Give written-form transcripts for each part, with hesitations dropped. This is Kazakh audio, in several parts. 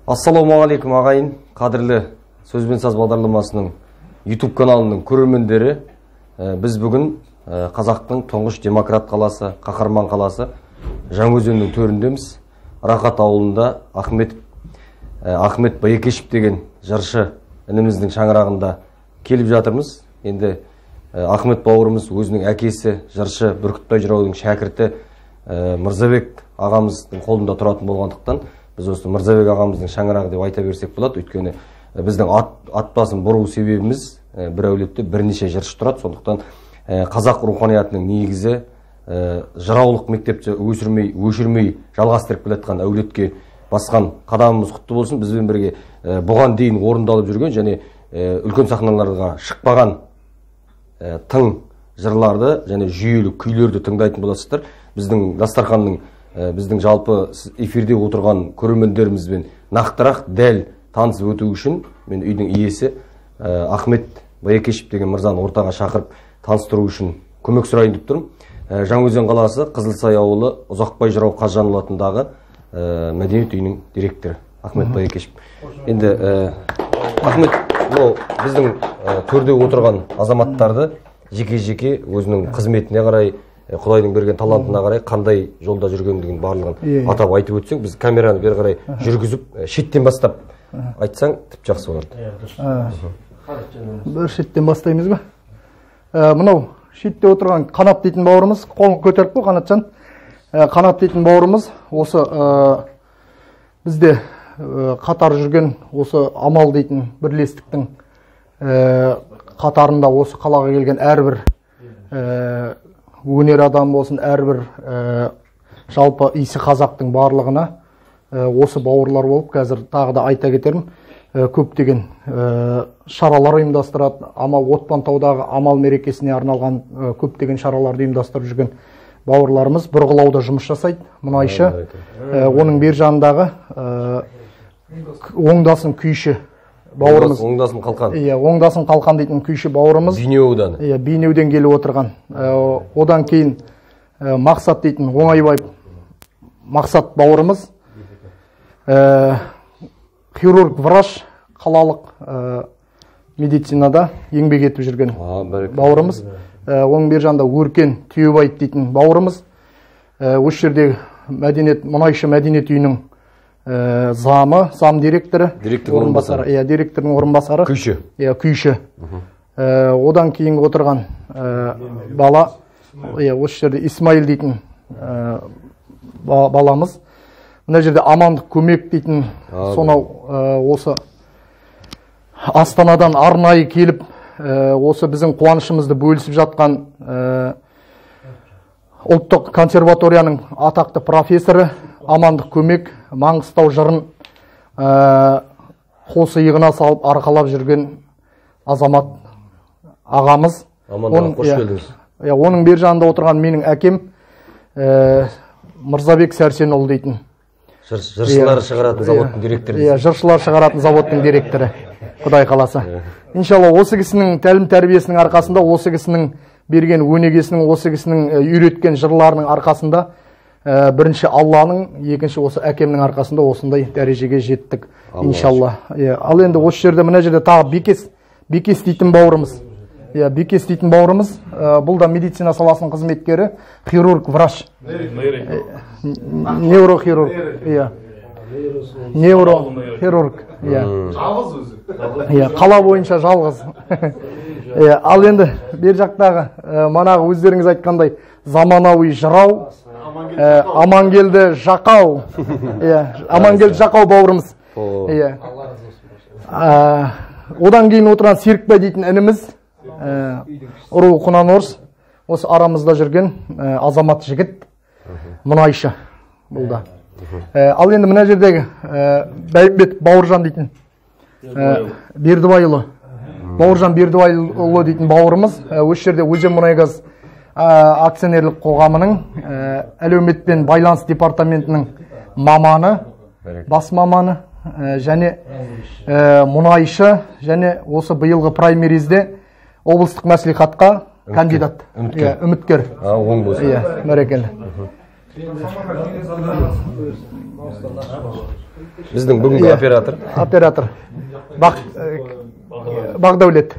Ассалаумағалейкум ағайын, қадірлі Сөзбен Саз бағдарламасының YouTube каналының көрермендері. Біз бүгін қазақтың тұңғыш демократ қаласы, қаһарман қаласы Жаңаөзеннің төріндеміз. Рақат ауылында Ахмет Байекешев деген жыршы ініміздің шаңырағында келіп жатырмыз. Енді Ахмет бауырымыз өзінің әкесі жыршы Бүркітбай жыраудың шәкірті Мырзабек ағамыздың қолында тұратын болғандықтан біз осы Мырзабек ағамыздың шаңырағы деп айта берсек болады. Өйткені біздің ат басын бұру себебіміз бір әулетте бірнеше жыршы тұрады. Сондықтан қазақ руханиятының негізі жыраулық мектепте өшірмей жалғастырып келатқан әулетке басқан қадамымыз құтты болсын. Бізбен бірге бұған дейін орындалып жүрген және үлкен сахналарға шықпаған тың жырларды және жүйелі күйлерді тыңдайтын боласыздар. Біздің дастарханның біздің жалпы эфирде отырған көрермендерімізбен нақтырақ дәл танысып өту үшін мен үйдің иесі Ахмет Байекешев деген мырзаны ортаға шақырып таныстыру үшін көмек сұрайын деп тұрмын. Жаңаөзен қаласы Қызылсай ауылы Ұзақбай жырау Қазжанұлы атындағы мәдениет үйінің директоры Ахмет Байекешев. Енді Ахмет, біздің төрде отырған азаматтарды жеке-жеке өзінің қызметіне қарай, Құдайдың берген талантына қарай қандай жолда жүргендігін барлығын атап айтып өтсең, біз камераны бері қарай жүргізіп, шеттен бастап айтсаң тіп жақсы болады. Бір шеттен бастаймыз ба? Мынау шетте отырған Қанат дейтін бауырымыз, қолын көтеріп қой, Қанатжан. Қанат дейтін бауырымыз осы бізде қатар жүрген осы Амал дейтін бірлестіктің қатарында осы қалаға келген әрбір өнер адам болсын, әрбір жалпы исі қазақтың барлығына осы бауырлар болып, қазір тағы да айта кетерім, көптеген шаралар ұйымдастырады. Амал Отпантаудағы Амал мерекесіне арналған көптеген шараларды ұйымдастырып жүрген бауырларымыз Бұрғылауда жұмыс жасайды, мұнайшы. Оның бер жанындағы Оңдасын күйші бауырымыз. Оңдасын қалқан. Оңдасын қалқан дейтін күйші бауырымыз. Бейнеудан. Бейнеуден келіп отырған. Одан кейін Мақсат дейтін оңайбай Мақсат бауырымыз. Хирург врач қалалық медицинада еңбек етіп жүрген бауырымыз. Оның бер жанында Өркен Түйебаев дейтін бауырымыз. Осы жерде мұнайшы мәдениет үйінің зам директоры, директордың орынбасары, күйші. Одан кейін отырған бала, осы жерде Исмаил дейтін баламыз. Мына жерде Амандық көмек дейтін, сонау осы Астанадан арнайы келіп, осы біздің қуанышымызды бөлісіп жатқан ұлттық консерваторияның атақты профессоры Амандық көмек, Маңғыстау жырын қосы иығына салып арқалап жүрген азамат ағамыз. Қош келдіңіз. Оның бер жанында отырған менің әкем Мырзабек Сәрсенұлы дейтін. Жыршылар шығаратын заводтың директоры. Жыршылар шығаратын заводтың директоры, Құдай қаласа. Иншалла, осы кісінің тәлім тәрбиесінің арқасында, осы кісінің берген өнегесінің, осы кісінің үйреткен жырларының арқасында бірінші Алланың, екінші осы әкемнің арқасында осындай дәрежеге жеттік, иншалла. Ал енді осы жерде, мына жерде тағы Бекес дейтін бауырымыз. Бекес дейтін бауырымыз, бұл да медицина саласының қызметкері, хирург, врач. Неврохирург. Неврохирург. Жалғыз өзі. Қала бойынша жалғыз. Ал енді бер жақтағы, манағы өздеріңіз айтқандай, заманауи жырау, Амангелді Жақау. Амангелді Жақау бауырымыз. Одан кейін отырған Серікбай дейтін ініміз, Рухынан орыс, осы арамызда жүрген азамат жігіт, мұнайшы бұл да. Ал енді мына жердегі Бәйімбет Бауыржан дейтін Бердібайұлы, Бауыржан Бердібайұлы дейтін бауырымыз, осы жерде Өзен мұнайгаз акционерлік қоғамының әлеуметпен байланыс департаментінің маманы, бас маманы және мұнайшы және осы биылғы праймеризде облыстық мәслихатқа кандидат, үміткер. Оң болсын. Бәрекелді. Біздің бүгінгі оператор Бақдәулет.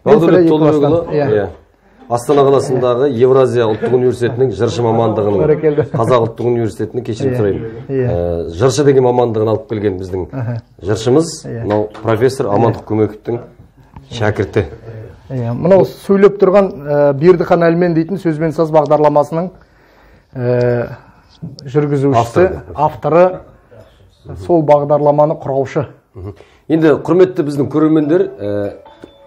Бақдәулет Толыбекұлы Астана қаласындағы Евразия ұлттық университетінің жыршы мамандығын, Қазақ ұлттық университетінің, кешірім сұраймын, жыршы деген мамандығын алып келген біздің жыршымыз, профессор Амандық Көмековтің шәкірті. Мынау сөйлеп тұрған Бердіхан Әлмен дейтін сөзбен саз бағдарламасының жүргізушісі, авторы, сол бағдарламаны құраушы. Енді құрметті біздің көрермендер,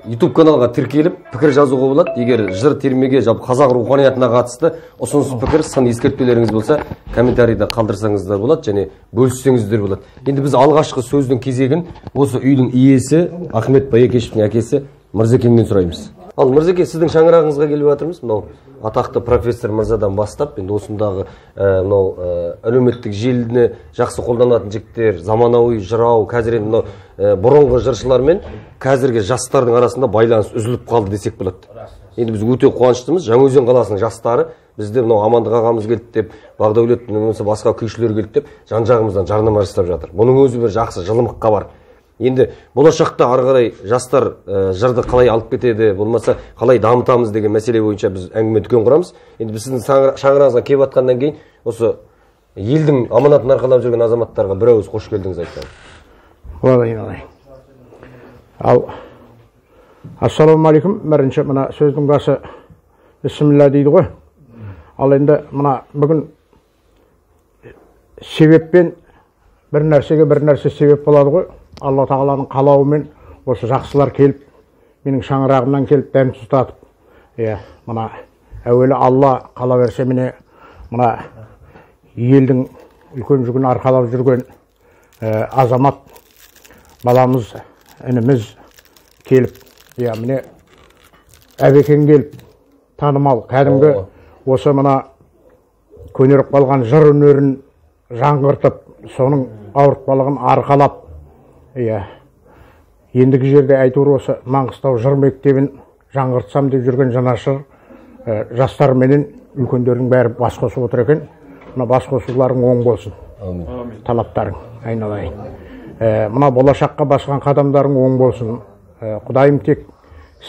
YouTube каналға тіркеліп пікір жазуға болады. Егер жыр термеге қазақ руханиятына қатысты ұсыныс пікір, сын ескертпелеріңіз болса, комментарийда қалдырсаңыздар болады, және бөліссеңіздер болады. Енді біз алғашқы сөздің кезегін осы үйдің иесі Ахмет Байекешевтің әкесі Мырзекеңнен сұраймыз. Ал Мырзеке, сіздің шаңырағыңызға келіп жатырмыз. Мынау атақты профессор мырзадан бастап, енді осындағы әлеуметтік желіні жақсы қолданатын жігіттер, заманауи жырау, қазір енді бұрынғы жыршылар мен қазіргі жастардың арасында байланыс үзіліп қалды десек болады. Енді біз өте қуаныштымыз. Жаңаөзен қаласының жастары бізде мынау Амандық ағамыз келді деп, Бақдәулет басқа күйшілер келді деп жан-жағымыздан жарнама жасап жатыр. Бұның өзі бір жақсы жылымыққа бар. Енді болашақта ары қарай жастар жырды қалай алып кетеді, болмаса қалай дамытамыз деген мәселе бойынша біз әңгіме дүкен құрамыз. Енді біз сіздің шаңырағыңызға келіп жатқаннан кейін осы елдің аманатын арқалап жүрген азаматтарға бір ауыз қош келдіңіз айтсаңыз. Олай. Ал ассалаумағалейкум. Бірінші мына сөздің басы бисмилля дейді ғой. Ал енді мына бүгін себеппен бір нәрсеге бір нәрсе себеп болады ғой. Алла тағаланың қалауымен осы жақсылар келіп, менің шаңырағымнан келіп дәм тұтатып. Мына әуелі Алла қала берсе міне мына елдің үлкен жүгін арқалап жүрген азамат баламыз, ініміз келіп, міне әбекең келіп, танымал, кәдімгі осы мына көнеріп қалған жыр өнерін жаңғыртып, соның ауыртпалығын арқалап, ендігі жерде әйтеуір осы Маңғыстау жыр мектебін жаңғыртсам деп жүрген жанашыр жастар менен үлкендердің бәрі бас қосып отыр екен. Мына бас қосуларың оң болсын. Талаптарың айналайын. Мына болашаққа басқан қадамдарың оң болсын. Құдайым тек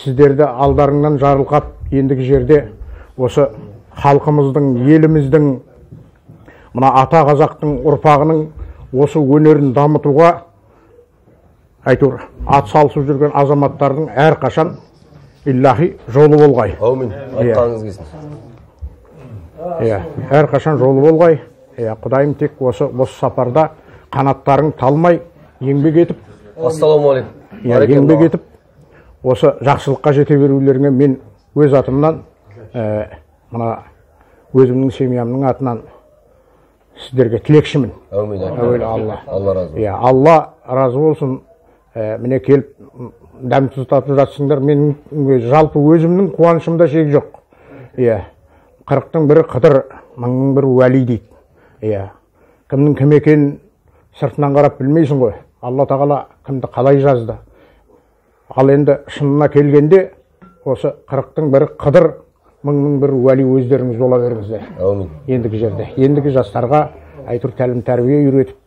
сіздерді алдарыңнан жарылқап, ендігі жерде осы халқымыздың, еліміздің, мына ата қазақтың ұрпағының осы өнерін дамытуға әйтеуір ат салысып жүрген азаматтардың әрқашан иллахи жолы болғай. Аумин. Айтқаныңыз келсін. Әрқашан жолы болғай. Құдайым тек осы сапарда қанаттарың талмай еңбек етіп, ассалаумағалейкум. Еңбек етіп, осы жақсылыққа жете берулеріңе мен өз атымнан, мына өзімнің семьямның атынан сіздерге тілекшімін. Аумин. Алла разы болсын. Алла разы болсын. Міне келіп дәм тұтатып жатсыңдар. Мен жалпы өзімнің қуанышымда шек жоқ. 40-тың бірі Қыдыр, 1000-ның бірі уәли дейді. Кімнің кім екенін сыртынан қарап білмейсің ғой. Алла тағала кімді қалай жазды. Ал енді шынына келгенде осы 40-тың бірі Қыдыр, 1000-ның бірі уәли өздеріңіз бола беріңіздер. Ендігі жерде, ендігі жастарға әйтеуір тәлім тәрбие үйретіп,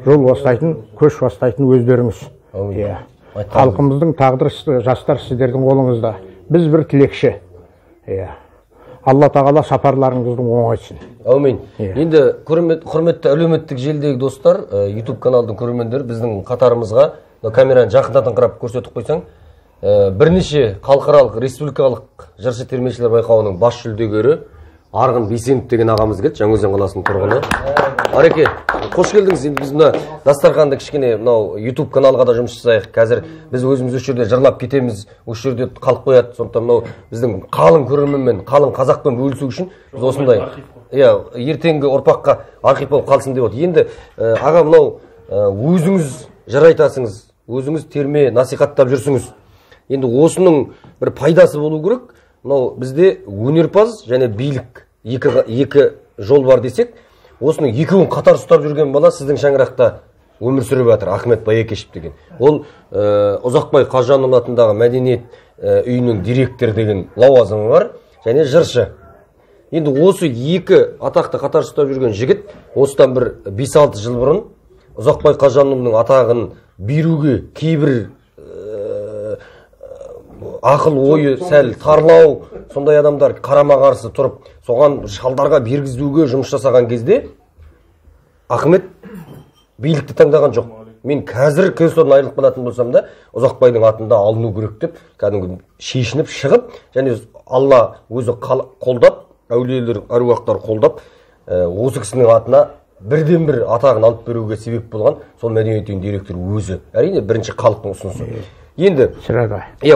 жол бастайтын, көш бастайтын өздеріңіз. Халқымыздың тағдыры жастар сіздердің қолыңызда. Біз бір тілекші. Алла тағала сапарларыңыздың оңайтсын. Аумин. Енді құрметті әлеуметтік желідегі достар, YouTube каналдың көрермендері біздің қатарымызға камераны жақындатыңқырап көрсетіп қойсаң, бірнеше халықаралық республикалық жыршы термешілер байқауының бас жүлдегері Арғын Бейсенов деген ағамыз келді, Жаңаөзен қаласының тұрғыны. Ареке, қош келдіңіз. Енді біз мына дастарханды кішкене мынау YouTube каналға да жұмыс жасайық. Қазір біз өзіміз осы жерде жырлап кетеміз, осы жерде қалып қояды. Сондықтан мынау біздің қалың көрерменмен, қалың қазақпен бөлісу үшін біз осындай ертеңгі ұрпаққа архив болып қалсын деп отыр. Енді аға, мынау өзіңіз жыр айтасыңыз, өзіңіз терме насихаттап жүрсіңіз. Енді осының бір пайдасы болу керек. Мынау бізде өнерпаз және билік екі жол бар десек, осының екеуін қатар ұстап жүрген бала сіздің шаңырақта өмір сүріп жатыр, Ахмет Байекешев деген. Ол Ұзақбай Қазжанұлы атындағы мәдениет үйінің директор деген лауазымы бар, және жыршы. Енді осы екі атақты қатар ұстап жүрген жігіт осыдан бір 5-6 жыл бұрын Ұзақбай Қажанұлының атағын беруге кейбір ақыл ойы сәл тарлау сондай адамдар қарама қарсы тұрып соған шалдарға бергізуге жұмыс жасаған кезде Ахмет билікті таңдаған жоқ. Мен қазір креслодан айырылып қалатын болсам да Ұзақбайдың атында алыну керек деп кәдімгі шешініп шығып және Алла өзі қолдап әулиелер әруақтар қолдап осы кісінің атына бірден бір атағын алып беруге себеп болған сол мәдениет үйінің директоры өзі. Әрине бірінші халықтың ұсынысы. Енді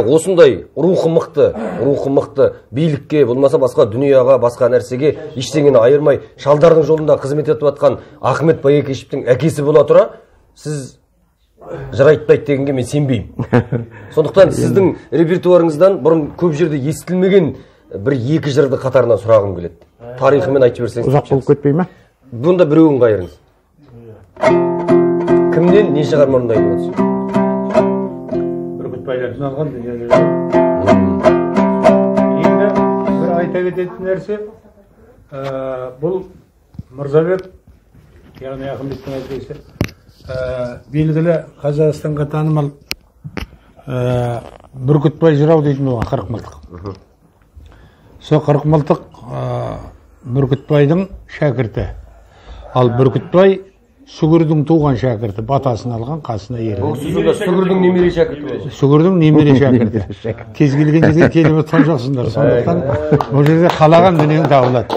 осындай рухы мықты билікке болмаса басқа дүнияға басқа нәрсеге ештеңені айырмай шалдардың жолында қызмет етіп жатқан Ахмет Байекешевтің әкесі бола тұра сіз жыр айтпайды дегенге мен сенбеймін. Сондықтан сіздің репертуарыңыздан бұрын көп жерде естілмеген бір-екі жырды қатарынан сұрағым келеді. Тарихымен айтып берсеңіз. Ұзақ болып кетпей ме? Бұнда біреуін қайырыңыз. Кімнен не шығарма орындайды отырсыз? Бүркітбайдан алған дүниелер. Енді бір айта кететін нәрсе, бұл Мырзабек, яғни Ахметтің әкесі, белгілі Қазақстанға танымал Бүркітбай жырау дейтін болған 40 мылтық. Сол 40 мылтық Бүркітбайдың шәкірті. Ал Бүркітбай Сүгірдің туған шәкірті, батасын алған, қасына ерген. Ол Сүгірдің немере шәкірті. Сүгірдің немере шәкірті. Кез келген жерде келіп отқан жоқсыңдар. Сондықтан бұл жерде қалаған дүниең табылады.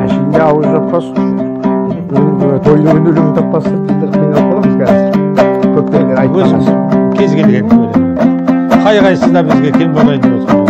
Әшінде ауыз жаппас, тойлы күн өлім таппас деп қиналып қаламыз қазір. Көптен айтпамыз. Кез келген қай-қайсысы да бізге кем болайын деп отқан.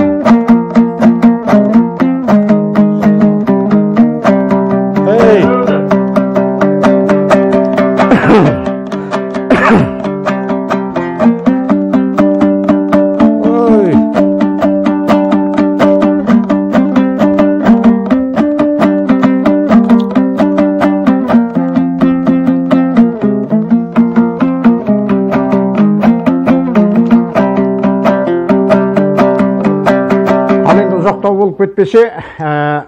Болып кетпесе,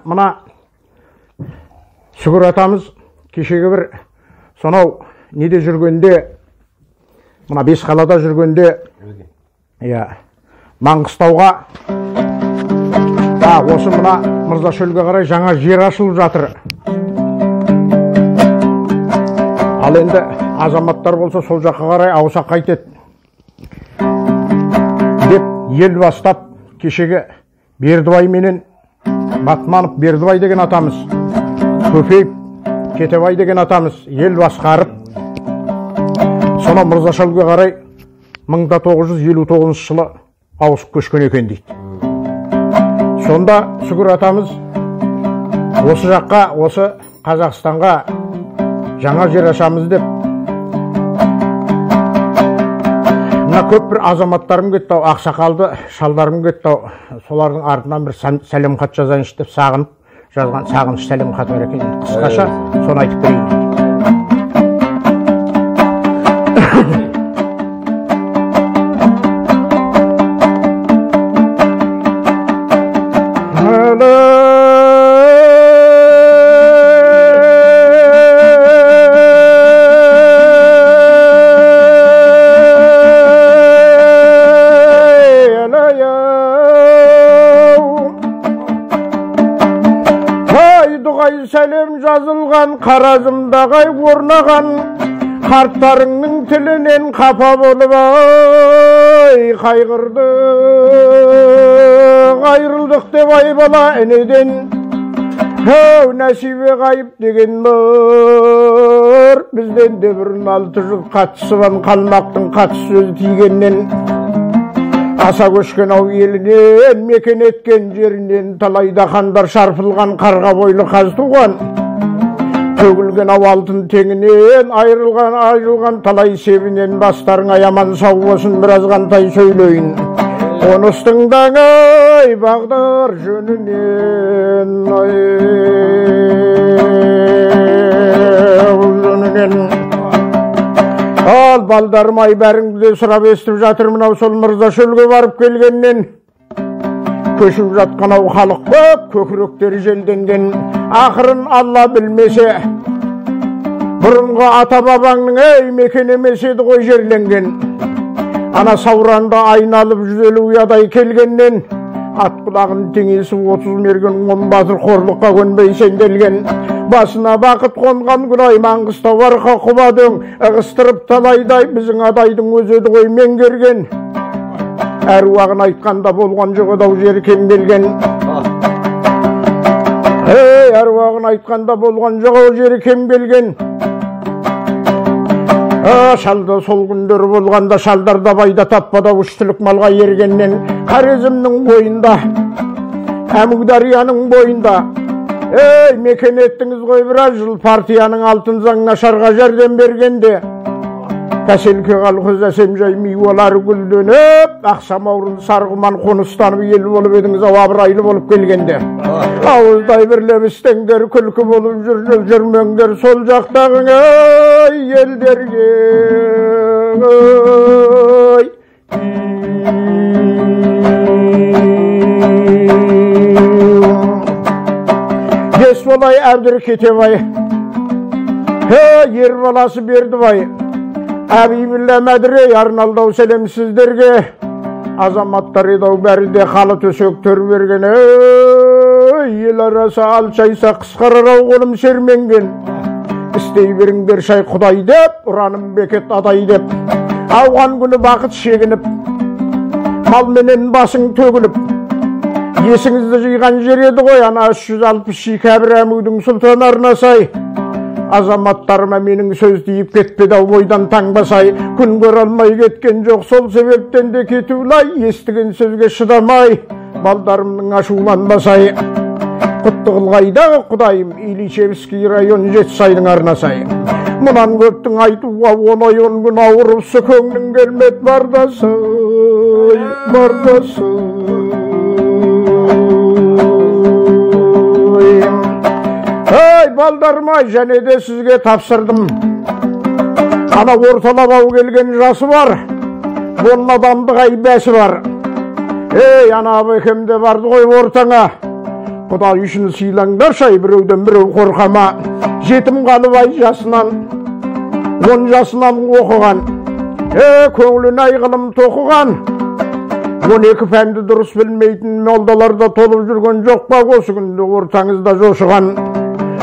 мына Сүгір атамыз кешегі бір сонау неде жүргенде, мына Бесқалада жүргенде, Маңғыстауға осы мына Мырзашөлге қарай жаңа жер ашылып жатыр. Ал енді азаматтар болса сол жаққа қарай ауса қайтеді деп ел бастап кешегі Бердібай менен Батманов Бердібай деген атамыз, Көпейіп Кетебай деген атамыз ел басқарып, соны Мырзашөлге қарай 1959 жылы ауысып көшкен екен дейді. Сонда Сүгір атамыз осы жаққа, осы Қазақстанға жаңа жер ашамыз деп көп бір азаматтарым кетті, ақсақалды шалдарым кетті, солардың артынан бір сәлем хат жазайыншы деп сағынып жазған сағыныш сәлем хат бар екен. Қысқаша соны айтып берейін. Сәлем жазылған қаразымдағай орнаған қарттарыңның тілінен қапа болып қайырылдық деп айбала інеден нәсибе ғайып деген бар бізден де бір 6 жыл қатысыған қалмақтың қатыс сөзі тигеннен аса көшкен ау елінен мекен еткен жерінен талайда хандар шарпылған қарға бойлы қаз туған төгілген ау алтын теңінен айырылған талай себінен бастарың аяман сау болсын біраз қантай сөйлейін қоныстыңдан ай бағдар жөнінен ал ал балдарым-ай, бәріңді де сұрап естіп жатыр, мынау сол Мырза шөлге барып келгеннен. Көшіп жатқан ау халық көп, көкіректері желденген. Ақырын Алла білмесе, бұрынғы ата бабаңның ей мекен емес еді ғой жерленген. Ана Сауранда айналып 150 ұядай келгеннен, ат құлағын теңесіп 30 мерген 10 батыр қорлыққа көнбей сенделген. Басына бақыт қонған күнай Маңғыстау арқа құбадың, ығыстырып талайдай біздің адайдың өзеді ғой меңгерген. Әруағын айтқанда болған жоқ дау жері кем келген. Әруағын айтқанда болған жоқ жері кем келген. Шалда сол күндер болғанда шалдарда байда таппада үштілік малға ергеннен. Қарезімнің бойында, Әмударияның бойында мекен еттіңіз ғой біраз жыл, партияның алтын заңына шарға жәрдем бергенде. Кәселке қалқыз әсемжай миуалары гүлденіп, ақсамаурын сарғыман қоныстанып ел болып едіңіз ау абырайлы болып келгенде. Ауыздай бір лебістеңдер күлкі болып жүрмеңдер сол жақтағың елдерге. Есболай Әбдір Кетебай, ер баласы Бердібай, Әбибіллә Мәдірей арналдау сәлем сіздерге. Азаматтар едау бәрі де қалы төсек төр берген. Ел арасы алшайса қысқарарау қолым серменген. Істей беріңдер шай құдай деп, ұраным бекет адай деп. Ауған күні бақыт шегініп, малменен басың төгіліп. Есіңізді жиған жер еді ғой, ана 360 Кәбір Әмудің сұлтан арнасай. Азаматтарыма менің сөз дейіп кетпеді ау бойдан таңбасай. Күн көр алмай кеткен жоқ, сол себептен де кетулай. Естіген сөзге шыдамай, балдарымның ашуланбасай. Құттығылғайдағы құдайым, Ильичевский район Жетісайдың арнасай. Мұнан көптің айтуға 10 ай 10 күн ауырыпсы, көңнің келмет бардасай, бардасай. Балдарым-ай, және де сізге тапсырдым. Ана орталап ау келген жасы бар, бұның адамдық айбәсі бар. Ана абекемде барды ғой ортаңа. Құдай үшін сыйлаңдар шай, біреуден біреу қорқама. Жетім қалып ай жасынан, 10 жасынан оқыған. Көңілін айғылым тоқыған. 12 пәнді дұрыс білмейтін молдаларда толып жүрген жоқ па, осы күнде ортаңызда жошыған.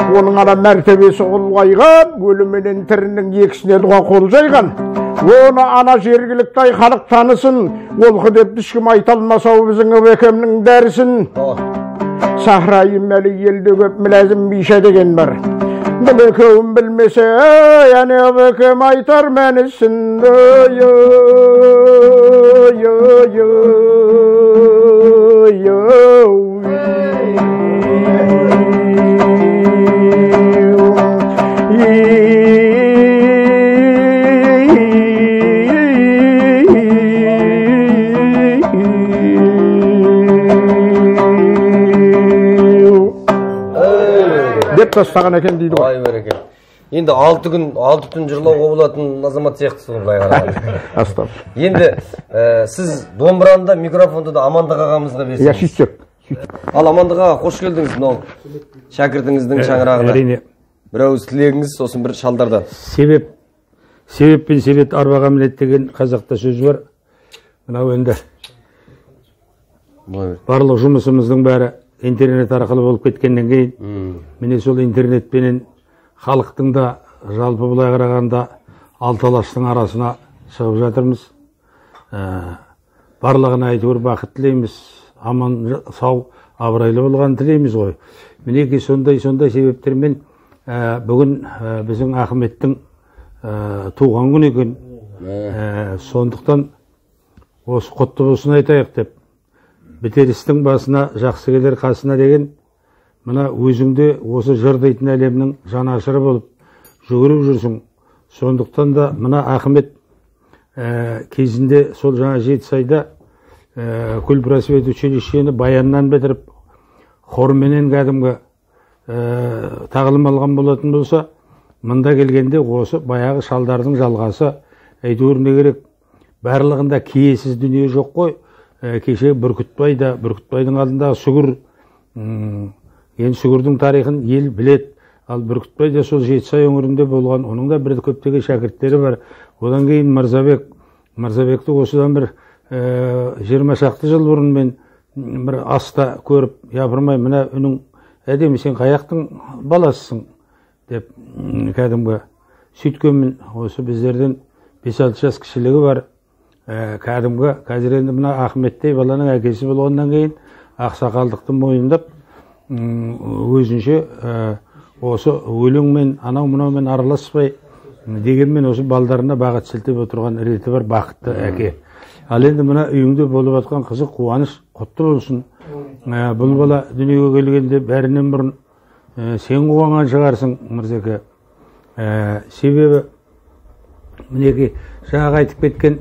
Оның ана мәртебесі ұлғайған, өліменен тірінің екісіне дұға қол жайған. Оны ана жергілікті халық танысын, олқы деп дүшкім айталмасау біздің өбекемнің дәрісін. Сахрайым әлі елде көп мүләзім биша деген бар. Бұл екеуін білмесе, әне өбекем айтар мәнісін. Деп тастаған екен дейді ғой. Ай береке. Енді 6 күн 6 түн жырлауға болатын азамат сияқтысыз былай қарағанда. Астап. Енді сіз домбыраны да микрофонды да Амандық ағамызға берсеңіз. Я сөйтсек. Ал Амандық аға қош келдіңіз мынау шәкіртіңіздің шаңырағына. Әрине. Бір ауыз тілегіңіз сосын бір шалдардан. Себеп пен себет арбаға мінеді деген қазақта сөз бар. Мынау енді барлық жұмысымыздың бәрі интернет арқылы болып кеткеннен кейін, міне сол интернетпенен халықтың да жалпы былай қарағанда алталастың арасына шығып жатырмыз. Барлығына әйтеуір бақыт тілейміз, аман сау абырайлы болған тілейміз ғой. Мінекей сондай себептермен бүгін біздің Ахметтің туған күні екен. Сондықтан осы құтты болсын айтайық деп, бітер істің басына жақсы келер қасына деген, мына өзіңде осы жыр дейтін әлемнің жанашыры болып жүгіріп жүрсің. Сондықтан да мына Ахмет кезінде сол жаңа Жетісайда Көлпросвет училищені баяннан бітіріп, хорменен кәдімгі тағылым алған болатын болса, мында келгенде осы баяғы шалдардың жалғасы әйтеуір не керек, барлығында киесіз дүние жоқ қой. Кеше Бүркітбайдың алдындағы сүгір, енді сүгірдің тарихын ел білет. Ал Бүркітбай да сол Жетісай өңірінде болған, оның да бір көптеген шәкірттері бар. Одан кейін Мырзабекті осыдан бір 20 шақты жыл бұрын мен бір аста көріп, япырмай, мына үнің әдемі, сен қаяқтың баласысың деп кәдімгі сөйткенмін. Осы біздерден 5-6 жас кішілігі бар. Кәдімгі қазір енді мына Ахметтей баланың әкесі болғаннан кейін ақсақалдықты мойындап, өзінше осы өлеңмен, анау-мынаумен араласпай дегенмен осы балдарына бағыт сілтеп отырған реті бар бақытты әке. Ал енді мына үйіңде болып жатқан қызық, қуаныш, құтты болсын. Бұл бала дүниеге келгенде бәрінен бұрын сен қуанған шығарсың, Мырзеке. Себебі мінеки жаңағы айтып кеткен,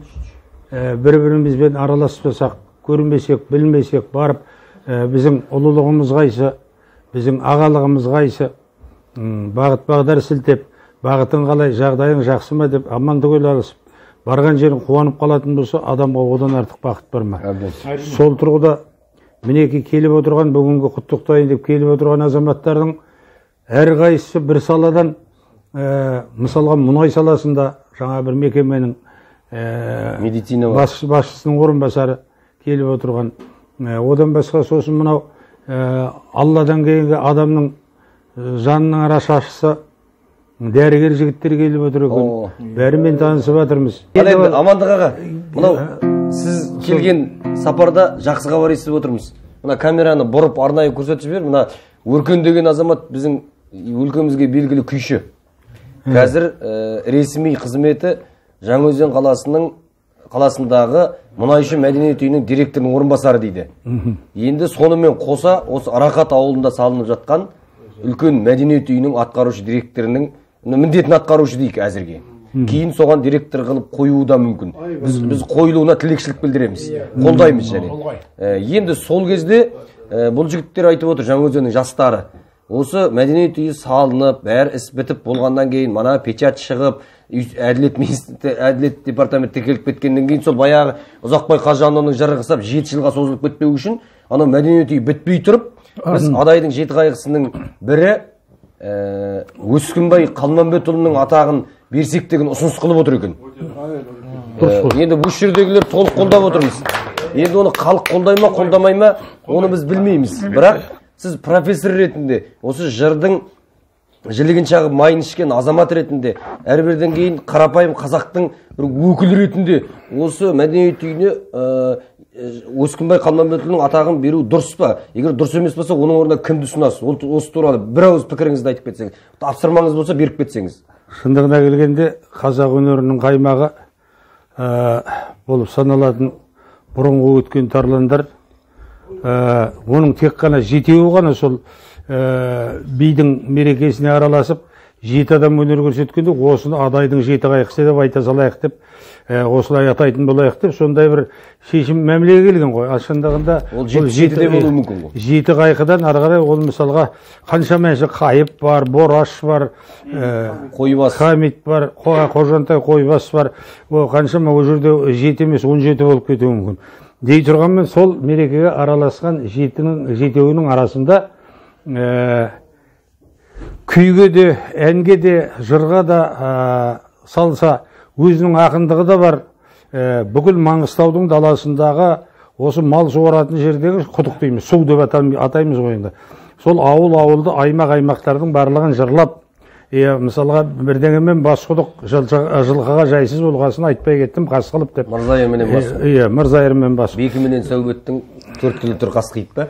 бір-бірімізбен араласпасақ, көрінбесек, білмесек, барып біздің ұлылығымыз қайсы, біздің ағалығымыз қайсы, бағыт-бағдар сілтеп, бағытың қалай, жағдайың жақсы ма деп амандық ойласып, барған жерің қуанып қалатын болса, адамға одан артық бақыт бар ма? Сол тұрғыда мінеки келіп отырған, бүгінгі құттықтайын деп келіп отырған азаматтардың әрқайсысы бір саладан, мысалға мұнай саласында жаңа бір мекеменің медицина басшысының орынбасары келіп отырған. Одан басқа сосын мынау Алладан кейінгі адамның жанының арашашысы дәрігер жігіттер келіп отыр екен. Бәрімен танысып жатырмыз. Амандық аға, мынау сіз келген сапарда жақсы хабар естіп отырмыз. Мына камераны бұрып арнайы көрсетіп жібер. Мына Өркен деген азамат біздің өлкемізге белгілі күйші. Қазір ресми қызметі Жаңаөзен қаласындағы мұнайшы мәдениет үйінің директорының орынбасары дейді. Енді сонымен қоса осы Арақат ауылында салынып жатқан үлкен мәдениет үйінің атқарушы директорының міндетін атқарушы дейік әзірге. Кейін соған директор қылып қоюы да мүмкін. Біз қойылуына тілекшілік білдіреміз, қолдаймыз және. Енді сол кезде бұл жігіттер айтып отыр, Жаңаөзеннің жастары. Осы мәдениет үйі салынып, бәрі іс бітіп болғаннан кейін, мана печат шығып, әділет департаментте келіп кеткеннен кейін, сол баяғы Ұзақбай Қазжановның жарғысап 7 жылға созылып кетпеу үшін, анау мәдениет үйі бітпей тұрып, біз адайдың 7 қайғысының бірі Өскінбай Қалманбетұлының атағын берсек деген ұсыныс қылып отыр екен. Енді бұл жердегілер толық қолдап отырмыз. Енді оны халық қолдай ма, қолдамай ма, оны біз білмейміз. Бірақ сіз профессор ретінде, осы жырдың жілігін шағып майын ішкен азамат ретінде, әрбірден кейін қарапайым қазақтың бір өкілі ретінде осы мәдениет үйіне Өскінбай Қалманбетұлының атағын беру дұрыс па? Егер дұрыс емес болса, оның орнына кімді ұсынасыз? Осы туралы бір ауыз пікіріңізді айтып кетсеңіз, тапсырмаңыз болса беріп кетсеңіз. Шындығына келгенде қазақ өнерінің қаймағы болып саналатын бұрынғы өткен тарландар, оның тек қана жетеуі ғана сол бидің мерекесіне араласып, 7 адам өнер көрсеткенде, осыны адайдың 7 қайқысы деп айта салайық деп, осылай атайтын болайық деп, сондай бір шешім мәмілеге келген ғой. Шындығында ол 7-де болуы мүмкін ғой. 7 қайқыдан ары қарай ол мысалға қанша мәнші қайып бар, бораш бар, қойбас, хамит бар, қожантай қойбас бар. Ол қаншама ол жерде 7 емес 17 болып кетуі мүмкін. Дей тұрғанмен сол мерекеге араласқан 7-інің арасында күйге де, әнге де, жырға да салса, өзінің ақындығы да бар. Бүкіл Маңғыстаудың даласындағы осы мал суаратын жердегі құдық дейміз, су деп атаймыз ғой. Сол ауыл-ауылды, аймақ-аймақтардың барлығын жырлап, мысалға бірдеңемен бас құдық жылқыға жайсыз болғасын айтпай кеттім, қас қылып деп. Мырзайырменен бас. Мырзайырмен бас. Бекіменен сәубеттің 4 тілі тұр қас қиып па?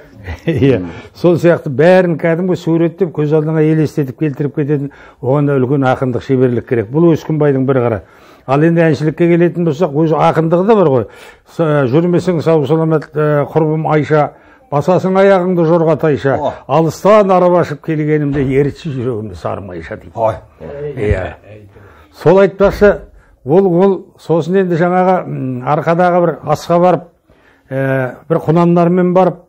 Сол сияқты бәрін кәдімгі суреттеп, көз алдыңа елестетіп келтіріп кететін, оған да үлкен ақындық шеберлік керек. Бұл Өскінбайдың бір қара. Ал енді әншілікке келетін болсақ, өзі ақындығы да бар ғой. Жүрмесің сау саламат құрбым Айша, басасың аяғыңды жорға тайша, алыстан арып ашып келгенімде ерітші жүрегімді сарымайша дейді. Сол айтпақшы, ол сосын енді жаңағы арқадағы бір асқа барып, бір құнандармен барып,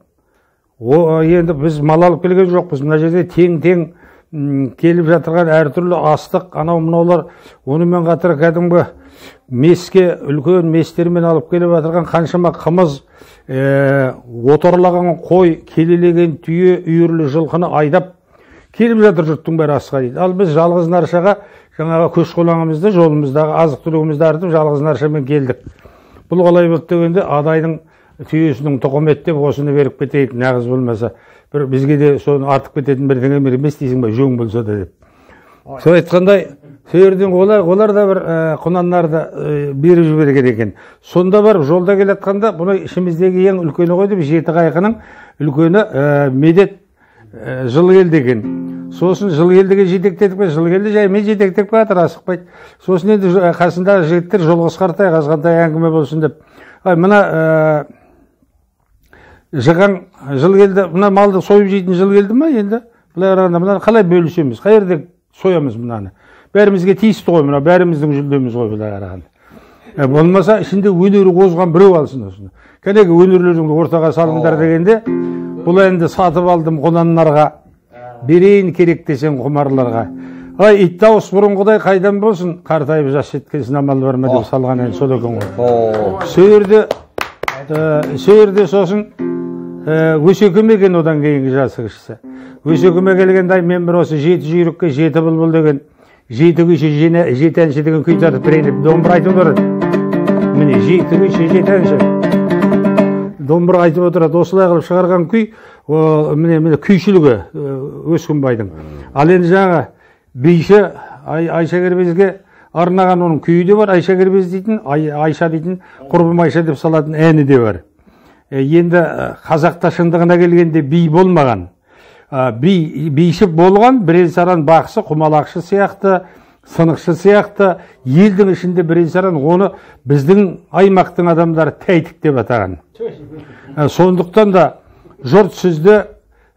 енді біз мал алып келген жоқпыз, мына жерде тең-тең келіп жатырған әртүрлі астық, анау мынаулар, онымен қатар кәдімгі меске, үлкен местермен алып келіп жатырған қаншама қымыз, оторлаған қой, келелеген түйе, үйірлі жылқыны айдап келіп жатыр жұрттың бәрі асқа дейді. Ал біз жалғыз наршаға жаңағы көш қолаңымызды, жолымыздағы азық түлігімізді артып жалғыз наршамен келдік. Бұл қалай болды дегенде адайдың түйесінің тұқым ет деп осыны беріп кетейік, нағыз болмаса бір бізге де соны артып кететін бірдеңе емес дейсің ба, жөн болса да деп. Сол айтқандай, сөйерден олар да бір құнанларды беріп жіберген екен. Сонда барып жолда келатқанда бұны ішіміздегі ең үлкені ғой деп, жеті қайқының үлкені медет Жылгел деген. Сосын Жылгелдіге жетектетіп, Жылгелді жаймен жетектеп жатыр, асықпайды. Сосын енді қасындағы жігіттер жолға қысқартайық, азғантай әңгіме болсын деп. Мына жыған Жылгелді, мына малды сойып жейтін Жылгелді ма енді? Бұлай қарағанда мынаны қалай бөлісеміз? Қай жерде соямыз мынаны? Бәрімізге тиісті ғой, мына бәріміздің жүлдеміз ғой бұлай қарағанда. Болмаса ішінде өнері қозған біреу алсын осыны. Кәдегі өнерлеріңді ортаға салыңдар дегенде, бұл енді сатып алдым құнанларға, берейін керек десең құмарларға. Ай, ит дауыс бұрынғыдай қайдан болсын, қартайып жас жеткенсін амал бар ма деп салған ән сол екен ғой. Сөйерде сосын Өсекеме екен одан кейінгі жасы кішісі. Өсекеме келгенде мен бір осы жеті жүйрікке жеті бұлбұл деген, жеті күйші жеті әнші деген күй тартып бірейініп домбыра айтып отырады. Міне жеті күйші жеті әнші домбыра айтып отырады. Осылай қылып шығарған күй, міне күйшілігі Өскенбайдың. Ал енді жаңа бейші Айша Кербезге арнаған оның күйі де бар. Айша Кербез дейтін, Айша дейтін, құрбым Айша деп салатын әні де бар. Енді қазақта шындығына келгенде бей болмаған. Бейші болған, бірен саран бақсы, құмалақшы сияқты, сынықшы сияқты, елдің ішінде бірен саран оны біздің аймақтың адамдары тәйтік деп атаған. Сондықтан да жұрт сізді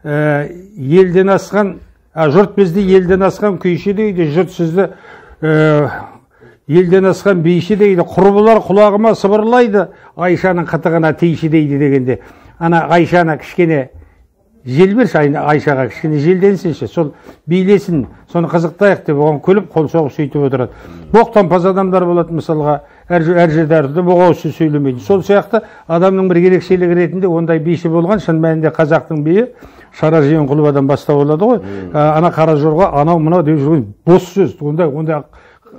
елден асқан, жұрт бізді елден асқан күйші дейді, жұрт сізді елден асқан бейші дейді, құрбылар құлағыма сыбырлайды, Айшаның қытығына тейші дейді дегенде, ана Айшаны кішкене жел берші, Айшаға кішкене желденсінші, сол билесін, соны қызықтайық деп оған күліп, қол соғып сөйтіп отырады. Боқтампаз адамдар болады мысалға, әр жерде әртүрлі боғаусы сөйлемейді. Сол сияқты адамның бір ерекшелігі ретінде ондай бейші болған, шын мәнінде қазақтың биі Шара Жиенқұловадан бастау болады ғой. Ана қара жорға анау мынау деп жүрген бос сөз, ондай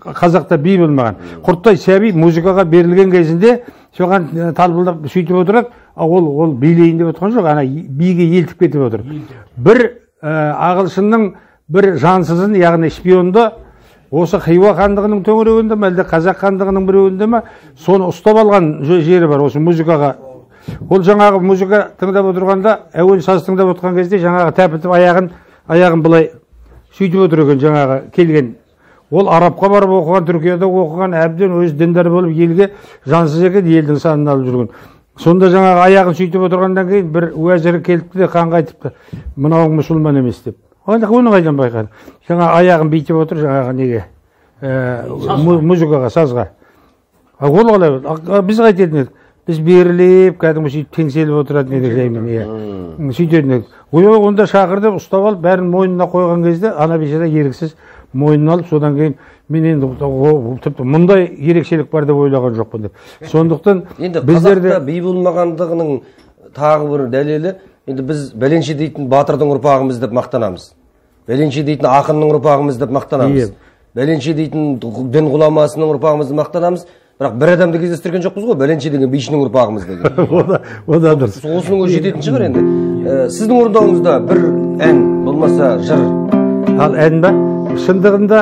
қазақта би болмаған. Құрттай сәби музыкаға берілген кезінде соған талбылдап сөйтіп отырады, ол билейін деп отырған жоқ, ана биге елтіп кетіп отыр. Бір ағылшынның бір жансызын, яғни шпионды осы Хиуа хандығының төңірегінде ме, әлде қазақ хандығының біреуінде ме, соны ұстап алған жері бар осы музыкаға. Ол жаңағы музыка тыңдап отырғанда, әуел саз тыңдап отырған кезде жаңағы тәпітіп аяғын былай сөйтіп отыр екен жаңағы келген. Ол арабқа барып оқыған, Түркияда оқыған, әбден өз діндар болып елге жансыз екен, елдің санын алып жүрген. Сонда жаңағы аяғын сөйтіп отырғандан кейін бір уәзірі келіпті де қанға айтыпты, мынауың мұсылман емес деп. Оны қайдан байқады? Жаңа аяғын бүйтіп отыр жаңағы неге, музыкаға, сазға. Ол қалай болды? Біз қайтетін едік. Біз беріліп, кәдімгі сөйтіп теңселіп отыратын едік жаймен. Сөйтетін едік. Онда шақырды, ұстап алып, бәрін мойнына қойған кезде, ана бейшара еріксіз мойнын алып, содан кейін мен енді мұндай ерекшелік бар деп ойлаған жоқпын деп. Сондықтан қазақта бей болмағандығының тағы бір дәлелі, енді біз бәленше дейтін батырдың ұрпағымыз деп мақтанамыз. Бәленше дейтін ақынның ұрпағымыз деп мақтанамыз. Бәленше дейтін дін ғұламасының ұрпағымыз деп мақтанамыз. Бірақ бір адамды кездестірген жоқпыз ғой, бәленше деген бейшінің ұрпағымыз деген. О да дұрыс. Осының өзі жететін шығар енді. Сіздің орындауыңызда бір ән болмаса жыр. Ал ән ба? Шындығында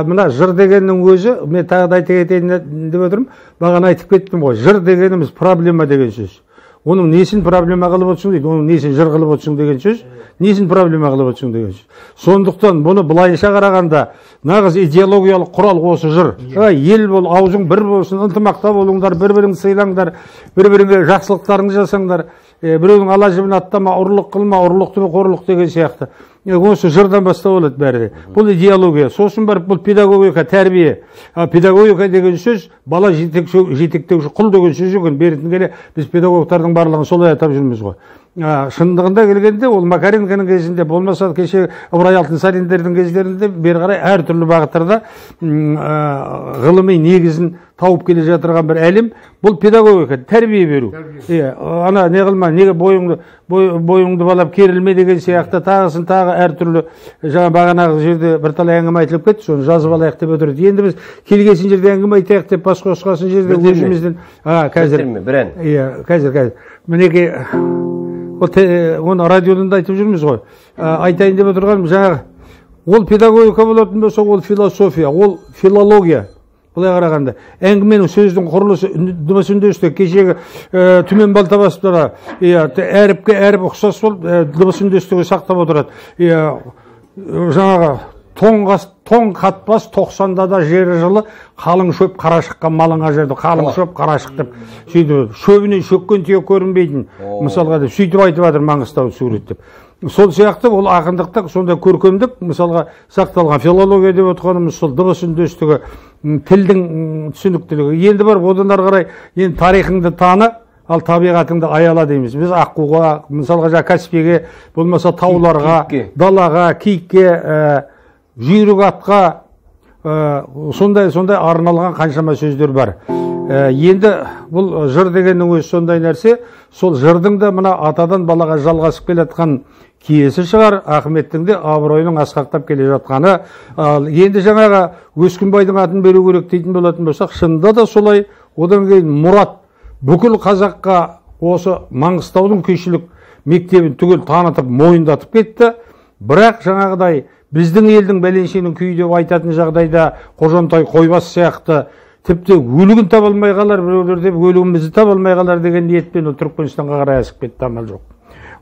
мына жыр дегеннің өзі, мен тағы да айта кетейін деп отырмын, маған айтып кеттім ғой, жыр дегеніміз проблема деген сөз. Оның несін проблема қылып отырсың дейді, оның несін жыр қылып отырсың деген сөз, несін проблема қылып отырсың деген сөз. Сондықтан бұны былайша қарағанда нағыз идеологиялық құрал осы жыр. Ел бол, аузың бір болсын, ынтымақта болыңдар, бір-біріңді сыйлаңдар, бір-біріңе жақсылықтарыңды жасаңдар. біреудің ала жібін аттама, ұрлық қылма, ұрлық түбі қорлық деген сияқты. Осы жырдан бастау болады бәрі де. Бұл идеология. Сосын барып бұл педагогика, тәрбие. Педагогика деген сөз бала жетектеуші, құл деген сөз екен. Беретін келе біз педагогтардың барлығын солай атап жүрміз ғой. Шындығында келгенде ол Макаренконың кезінде, болмаса кеше Ыбырай Алтынсариндердің кездерінде бері қарай әртүрлі бағыттарда ғылыми негізін тауып келе жатырған бір әлем. Бұл педагогика, тәрбие беру. Ана не қылма, неге бойыңды балап керілме деген сияқты тағысын тағы әртүрлі жаңа бағанағы жерде бірталай әңгіме айтылып кетті, соны жазып алайық деп отырды. Енді біз келгесін жерде әңгіме айтайық деп бас қосқасын жерде өзімізден қазір мінеке оны радиодан да айтып жүрміз ғой. Айтайын деп отырғаным жаңағы ол педагогика болатын болса, ол философия, ол филология. Бұлай қарағанда әңгіменің сөздің құрылысы дыбыс үндестігі кешегі түмен балта басыптара әріпке әріп ұқсас болып дыбыс үндестігі сақтап отырады. Жаңағы тоң қатпас 90-да да жері жылы қалың шөп қара шыққан малыңа жерді қалың шөп қара шық деп сөйтіп шөбінен шөккен түйе көрінбейтін мысалға деп сөйтіп айтып жатыр Маңғыстауды суреттеп. Сол сияқты ол ақындықта сонда көркемдік мысалға сақталған. Филология деп отырғанымыз сол дыбыс үндестігі, тілдің түсініктілігі. Енді бар одан ары қарай енді тарихыңды таны, ал табиғатыңды аяла дейміз. Біз аққуға, мысалға жаңа Каспийге, болмаса тауларға, далаға, киікке, жүйрік атқа сондай арналған қаншама сөздер бар. Енді бұл жыр дегеннің өзі сондай нәрсе, сол жырдың да мына атадан балаға жалғасып келатқан киесі шығар, Ахметтің де абыройының асқақтап келе жатқаны. Енді жаңағы Өскінбайдың атын беру керек дейтін болатын болсақ, шынында да солай. Одан кейін Мұрат бүкіл қазаққа осы Маңғыстаудың күйшілік мектебін түгел танытып, мойындатып кетті. Бірақ жаңағыдай біздің елдің бәленшенің күйі деп айтатын жағдайда Қожантай Қойбас сияқты тіпті өлігін таба алмай қалар, біреулер деп өлігімізді таба алмай қалар деген ниетпен Түркменстанға қарай асып кетті, амал жоқ.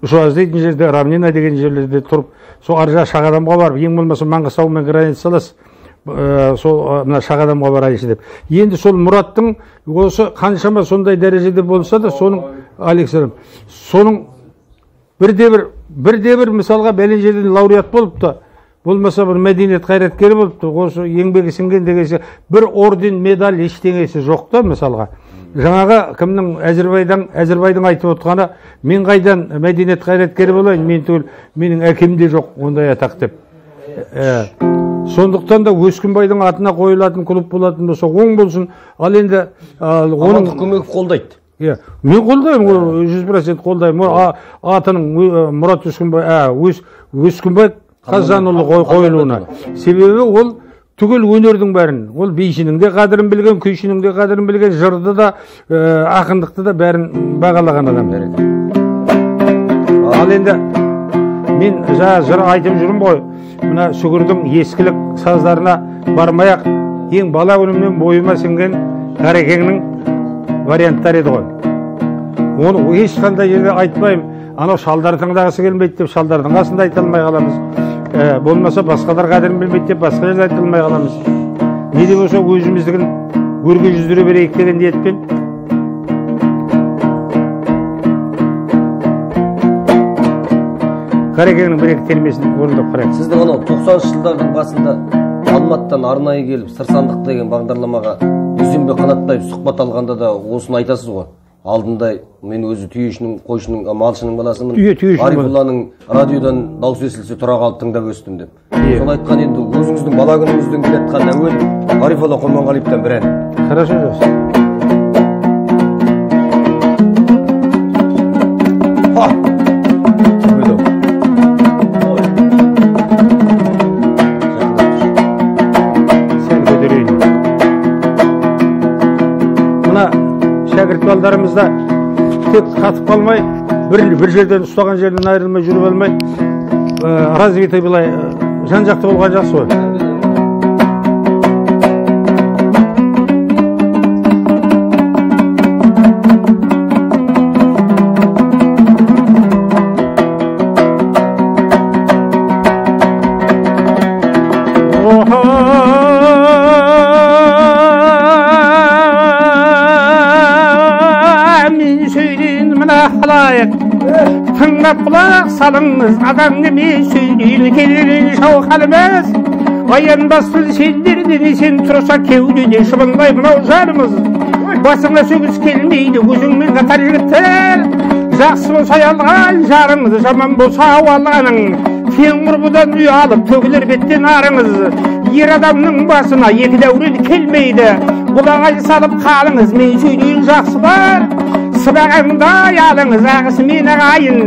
Сол дейтін жерде Равнина деген жерлерде тұрып, сол аржа Шағадамға барып, ең болмаса Маңғыстаумен границалас, сол мына Шағадамға барайыншы деп. Енді сол Мұраттың осы қаншама сондай дәрежеде болса да, соның Александров, соның бірде бір мысалға бәлен жерден лауреат болыпты. Болмаса бір мәдениет қайраткері болыпты, осы еңбегі сіңген дегенше бір орден, медаль ештеңесі жоқ та мысалға. Жаңағы кімнің Әзірбайдың айтып отқаны, мен қайдан мәдениет қайраткері болайын, мен түгіл, менің әкемде жоқ ондай атақ деп. Сондықтан да Өскінбайдың атына қойылатын клуб болатын болса, оң болсын. Ал енді оның көмек қолдайды. Мен қолдаймын, 100% қолдаймын. Атының Мұрат Өскінбай Қазанұлы қойылуына. Себебі ол түгел өнердің бәрін, ол бейшінің де қадірін білген, күйшінің де қадірін білген, жырды да, ақындықты да бәрін бағалаған адам. Ал енді мен жыр айтып жүрмін ғой, мына Сүгірдің ескілік саздарына бармай-ақ, ең бала күнімнен бойыма сіңген Қарекеңнің варианттары еді ғой. Оны ешқандай жерде айтпаймын. Анау шалдар тыңдағысы келмейді деп шалдардың қасында айта алмай қаламыз. Болмаса басқалар қадірін білмейді деп басқа жерде айта алмай қаламыз. Не де болса өзіміздігін өрге жүздіре берейік деген ниетпен. Қарекеңнің бір-екі термесін орындап қарайық. Сіздің анау 90-шы жылдардың басында Алматыдан арнайы келіп Сырсандық деген бағдарламаға Дүйсенбек Қанатбаев сұхбат алғанда да осыны айтасыз ғой. Алдында мен өзі түйешінің, қойшының, малшының баласымын. Арифулланың радиодан дауыс естілсе тұра қалып тыңдап өстім деп. Соны айтқан енді өзіңіздің бала күніңізден келатқан әуен Арифулла Құрманғалиевтан бір ән. Хорошо жазды. Шәкірт балдарымызда тек қатып қалмай, бір жерден ұстаған жерден айырылмай жүріп алмай, развитый былай жан-жақты болған жақсы ғой. Tыңлап құлақ салыңыз, адам неме сөйлейін келген шауқалымыз. Аянбасын сендерден есен тұрса кеудеде шыбындай мынау жарымыз. Басыңа сөгіс келмейді өзіңмен қатар жігіттер. Жақсы болса алған жарыңыз, жаман болса алғаның. Тең құрбыдан үй алып төгілер беттен арыңыз. Ер адамның басына екі дәурен келмейді. Бұлағай салып қалыңыз, мен сөйлейін жақсылар. Сыбағаңдай алыңыз, ағысы мен ағайын.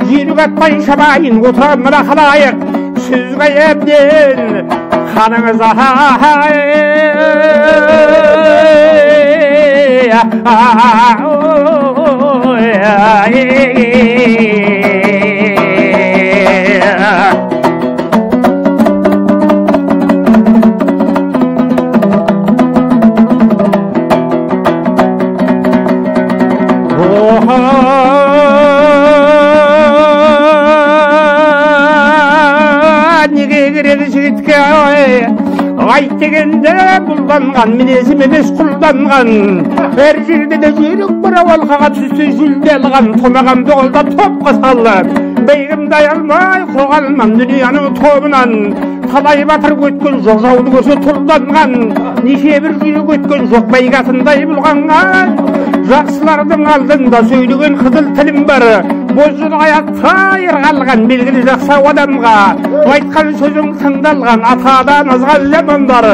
Жүйрік атпай шабайын, отырам мына қалайық. Сөзге әбден қаныңыз неге керек жігітке айт дегенде бұлданған мінезім емес құлданған. Әр жерде де жүйрік бір ауалқаға түсті жүлде алған. Томағамды қолда топқа салды, бәйгімді аялмай қоғалмам дүнияның тобынан. Талай батыр өткен жоқ, жауды көзі тұлданған. Неше бір жүйрік өткен жоқ, бәйгатындай бұлғанған. Жақсылардың алдында сөйлеген қызыл тілім бар. Бозжыл аяққа ерғалған белгілі жақсы адамға. Айтқан сөзің тыңдалған, атадан азған лемондар.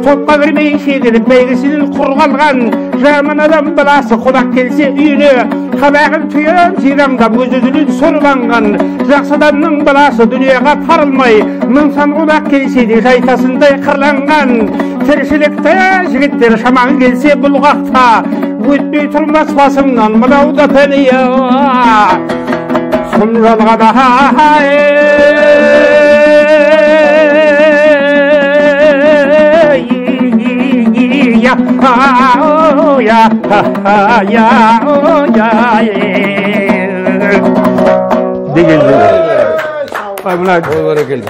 Топқа кірмей шегіліп бәйгісінен құрғалған. Жаман адам баласы қонақ келсе үйіне, қабағын түйіп жираңдап өз-өзінен сорланған. Жақсы адамның баласы дүниеға тарылмай, мың сан қонақ келсе де жайтасындай қырланған. Тіршілікті жігіттер шамаң келсе бұлғақта, өтпей тұрмас басыңнан мынау да пәния. Сұм жалғада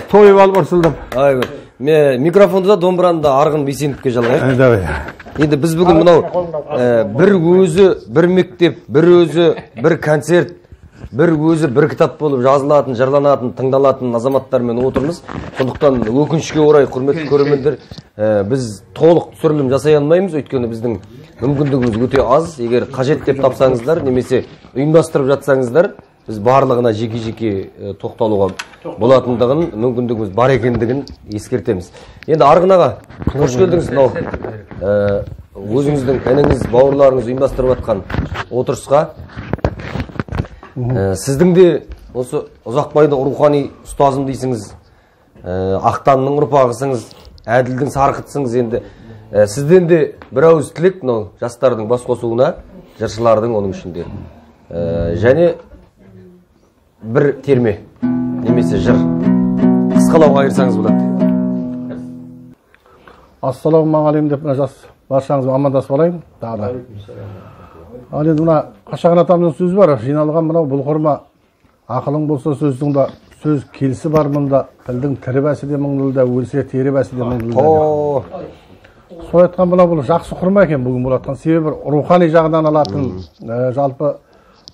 тойып алып ырсылдап. Микрофонды да домбыраны да Арғын Бейсеновке жалғайық. Енді біз бүгін мынау бір өзі, бір мектеп, бір өзі, бір концерт, бір өзі, бір кітап болып жазылатын, жырланатын, тыңдалатын азаматтармен отырмыз. Сондықтан өкінішке орай, құрметті көрермендер, біз толық түсірілім жасай алмаймыз, өйткені біздің мүмкіндігіміз өте аз. Егер қажет деп тапсаңыздар, немесе ұйымдастырып жатсаңыздар, біз барлығына жеке-жеке тоқталуға болатындығын, мүмкіндігіміз бар екендігін ескертеміз. Енді Арғын аға, қош келдіңіз. Өзіңіздің ініңіз, бауырларыңыз ұйымдастырып жатқан отырысқа. Сіздің де осы Ұзақбайдың рухани ұстазым дейсіңіз, Ақтанның ұрпағысыңыз, Әділдің сарқытсыңыз. Енді сізден де бір ауыз тілек жастардың бас қосуына, жыршылардың оның ішінде. Және бір терме, немесе жыр қысқалауға айырсаңыз болады. Ассалаумағалейкум деп жас баршаңызбен амандасып алайын. Ал енді мына Қашаған атамның сөзі бар, жиналған мынау бұл құрма, ақылың болса сөздің да сөз келісі бар мұнда, тілдің тірі бәсі де мұңдылда, өлсе тері бәсі де мұңдылда. Сол айтқан бұл жақсы құрма екен бүгін болатқан. Себебі рухани жағынан алатын, жалпы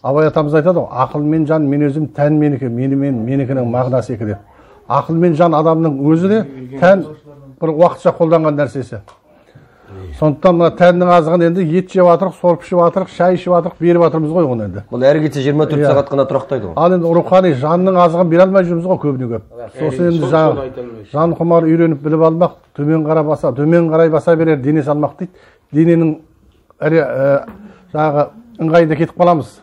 Абай атамыз айтады, ақыл мен жан мен өзім, тән менікі, менікінің мағынасы екі деп. Ақыл мен жан адамның өзі де, тән бір уақытша қолданған нәрсесі. Сондықтан мына тәннің азығын енді ет жеп атырық, сорып ішіп атырық, шай ішіп атырық, беріп атырмыз ғой оны енді. Бұл әр кетсе 24 сағат қана тұрақтайды ғой. Ал енді рухани жанның азығын бере алмай жүрміз ғой көбіне көп. Сосын енді жан құмар үйреніп біліп алмақ, төмен қарай баса берер, дене салмақ дейді. Дененің жаңағы ыңғайында кетіп қаламыз.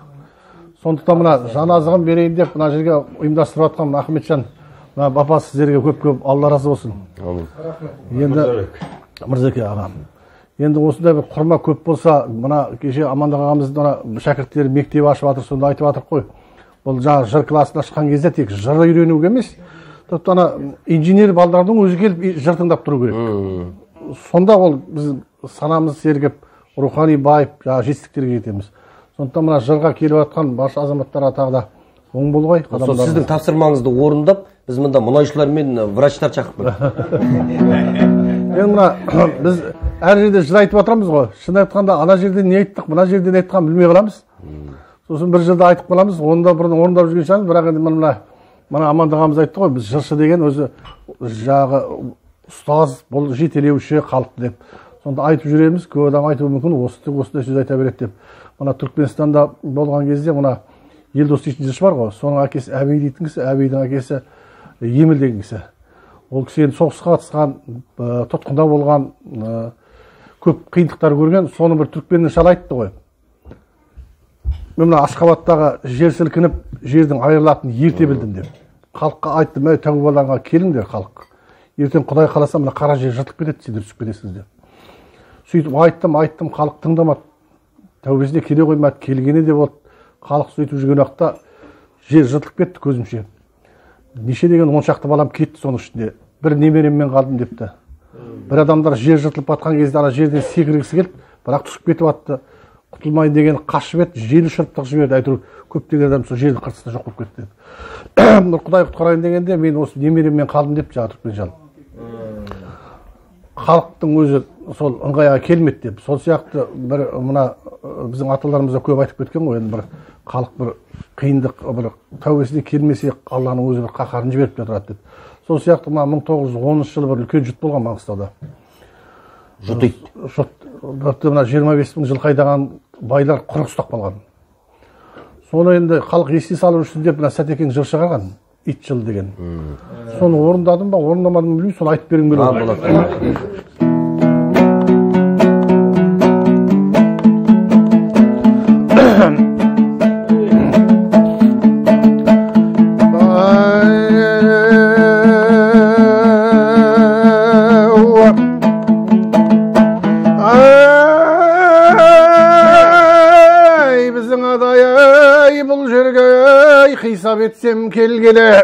Сондықтан мына жан азығын берейін деп мына жерге ұйымдастырып жатқан Ахметжан, бапа сіздерге көп Алла разы болсын. Енді Мырзеке ағам, енді осындай бір құрма көп болса, мына кеше Амандық ағамыздың шәкірттері мектеп ашып жатыр, сонда айтып жатыр қой. Бұл жаңа жыр класын ашқан кезде тек жыр үйренуге емес, тіпті инженер балдардың өзі келіп жыр тыңдап тұру керек. Сонда ол біз санамыз сергіп, рухани байып, жетістіктерге жетеміз. Сондықтан мына жырға келіп жатқан барша азаматтарға тағы да оң болғай. Сіздің тапсырмаңызды орындап, біз мұнда мұнайшылар мен врачтар шақырып енді мына біз әр жерде жыр айтып жатырмыз ғой. Шын айтқанда ана жерде не айттық, мына жерде не айтқан білмей қаламыз. сосын бір жылда айтып қаламыз, оны да бұрын орындап жүрген шығармыз, бірақ енді мына Амандық ағамыз айтты ғой, біз жыршы деген өзі жағы ұстаз, бұл жетелеуші халықты деп. Сонда айтып жүреміз, көп адам айтуы мүмкін, осындай сөз айта береді деп. Мына Түркменстанда болған кезде мына Елдос дейтін жыршы бар ғой, соның әкесі Әбей дейтін кісі, Әбейдің әкесі Еміл деген кісі. Ол кісі енді соғысқа қатысқан, тұтқында болған, көп қиындықтар көрген, соны бір түркменнің шал айтты ғой. Мен мына Ашхабадтағы жер сілкініп, жердің айырылатынын ерте білдім деп. Халыққа айттым, тәубаларға келіңдер халық. Ертең Құдай қаласа мына қара жер жыртылып кетеді, сендер түсіп кетесіңіз деп. Сөйтіп айттым, халық тыңдамады. Тәубесіне келе қоймады, келгені де болды. Халық сөйтіп жүрген уақытта жер жыртылып кетті көзімше. Неше деген 10 шақты балам кетті соның ішінде. Бір немереммен қалдым депті. Бір адамдар жер жыртылып батқан кезде ана жерден секіргісі келді, бірақ түсіп кетіп атты. Құтылмайын деген қашып еді, жел ұшырып тығып жіберді. Әйтеуір көптеген адам сол жердің қыртысында жоқ болып кетті деді. Құдай құтқарайын дегенде мен осы немереммен қалдым деп жаңа түркмен жан. Халықтың өзі сол ыңғайға келмеді деп. Сол сияқты бір мына біздің аталарымыз да көп айтып кеткен ғой, енді бір халық бір қиындық, бір тәубесіне келмесе Алланың өзі бір қаһарын жіберіп жатырады деп. Сол сияқты мына 1910 жылы бір үлкен жұт болған Маңғыстауда. Жұт мына 25 мың жылқы айдаған байлар құрық ұстап қалған. Соны енді халық ести салу үшін деп мына Сәтекең жыр шығарған, ит жыл деген. Соны орындадым ба, орындамадым білмеймін, соны айтып бергім келеді. Хисап етсем келгелі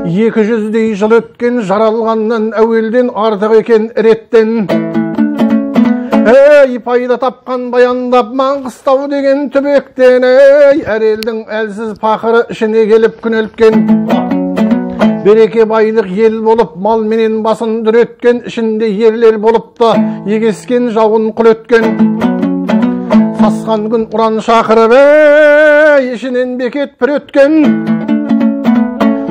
200-дей жыл өткен жаралғаннан әуелден артық екен реттен. Пайда тапқан баяндап Маңғыстау деген түбектен, әр елдің әлсіз пақыры ішіне келіп күнелткен. Береке байлық ел болып мал менен басын дүреткен, ішінде ерлер болып та егескен жауын құл өткен. Сасқан күн ұран шақырып, ішінен бекет пір өткен.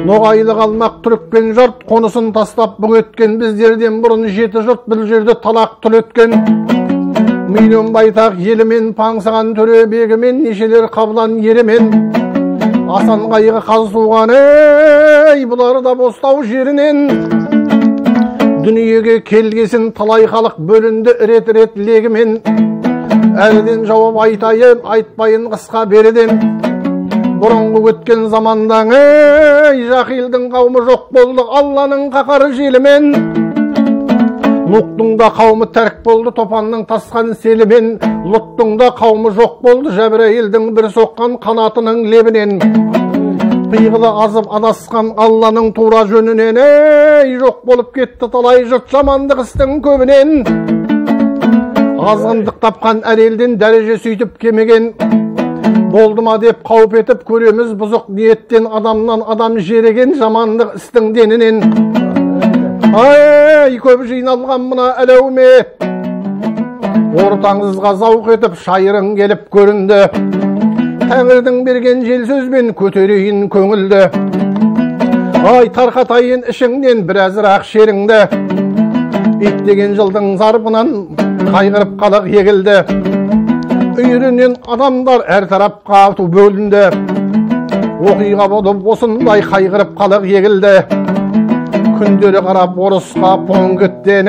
Ноғайлы қалмақ түрікпен жұрт қонысын тастап бұң өткен. Біздерден бұрын 7 жұрт бұл жерді талақ тұл өткен. Миллион байтақ елімен паңсаған төре бегімен, нешелер қабылан еремен. Асан қайғы қаз туған, бұлар да Бостау жерінен. Дүниеге келгесін талай халық бөлінді рет легімен. Әлден жауап айтайын, айтпайын қысқа береден. Бұрынғы өткен замандан, Жақилдің қауымы жоқ болды Алланың қақары желімен. Нұқтың да қауымы тәрк болды Топанның тасқан селімен. Лұттың да қауымы жоқ болды Жәбірейілдің бір соққан қанатының лебінен. Пиғылы азып адасқан Алланың тура жөнінен, жоқ болып кетті талай жұрт жамандық істің көбінен. Азғындық тапқан әр елден дәреже сөйтіп кемеген. Болды ма деп қауіп етіп көреміз бұзық ниеттен, адамнан адам жереген жамандық істің денінен. Көп жиналған мына әлеумет, ортаңызға зауқ етіп шайырың келіп көрінді. Тәңірдің берген жел сөзбен көтерейін көңілді. Тарқатайын ішіңнен біразырақ шеріңді. Ит деген жылдың зарпынан қайғырып қалық егілді. Үйірінен адамдар әр тарапқа бөлінді. Оқиға болып осындай қайғырып қалық егілді. Күндері қарап орысқа поңгіттен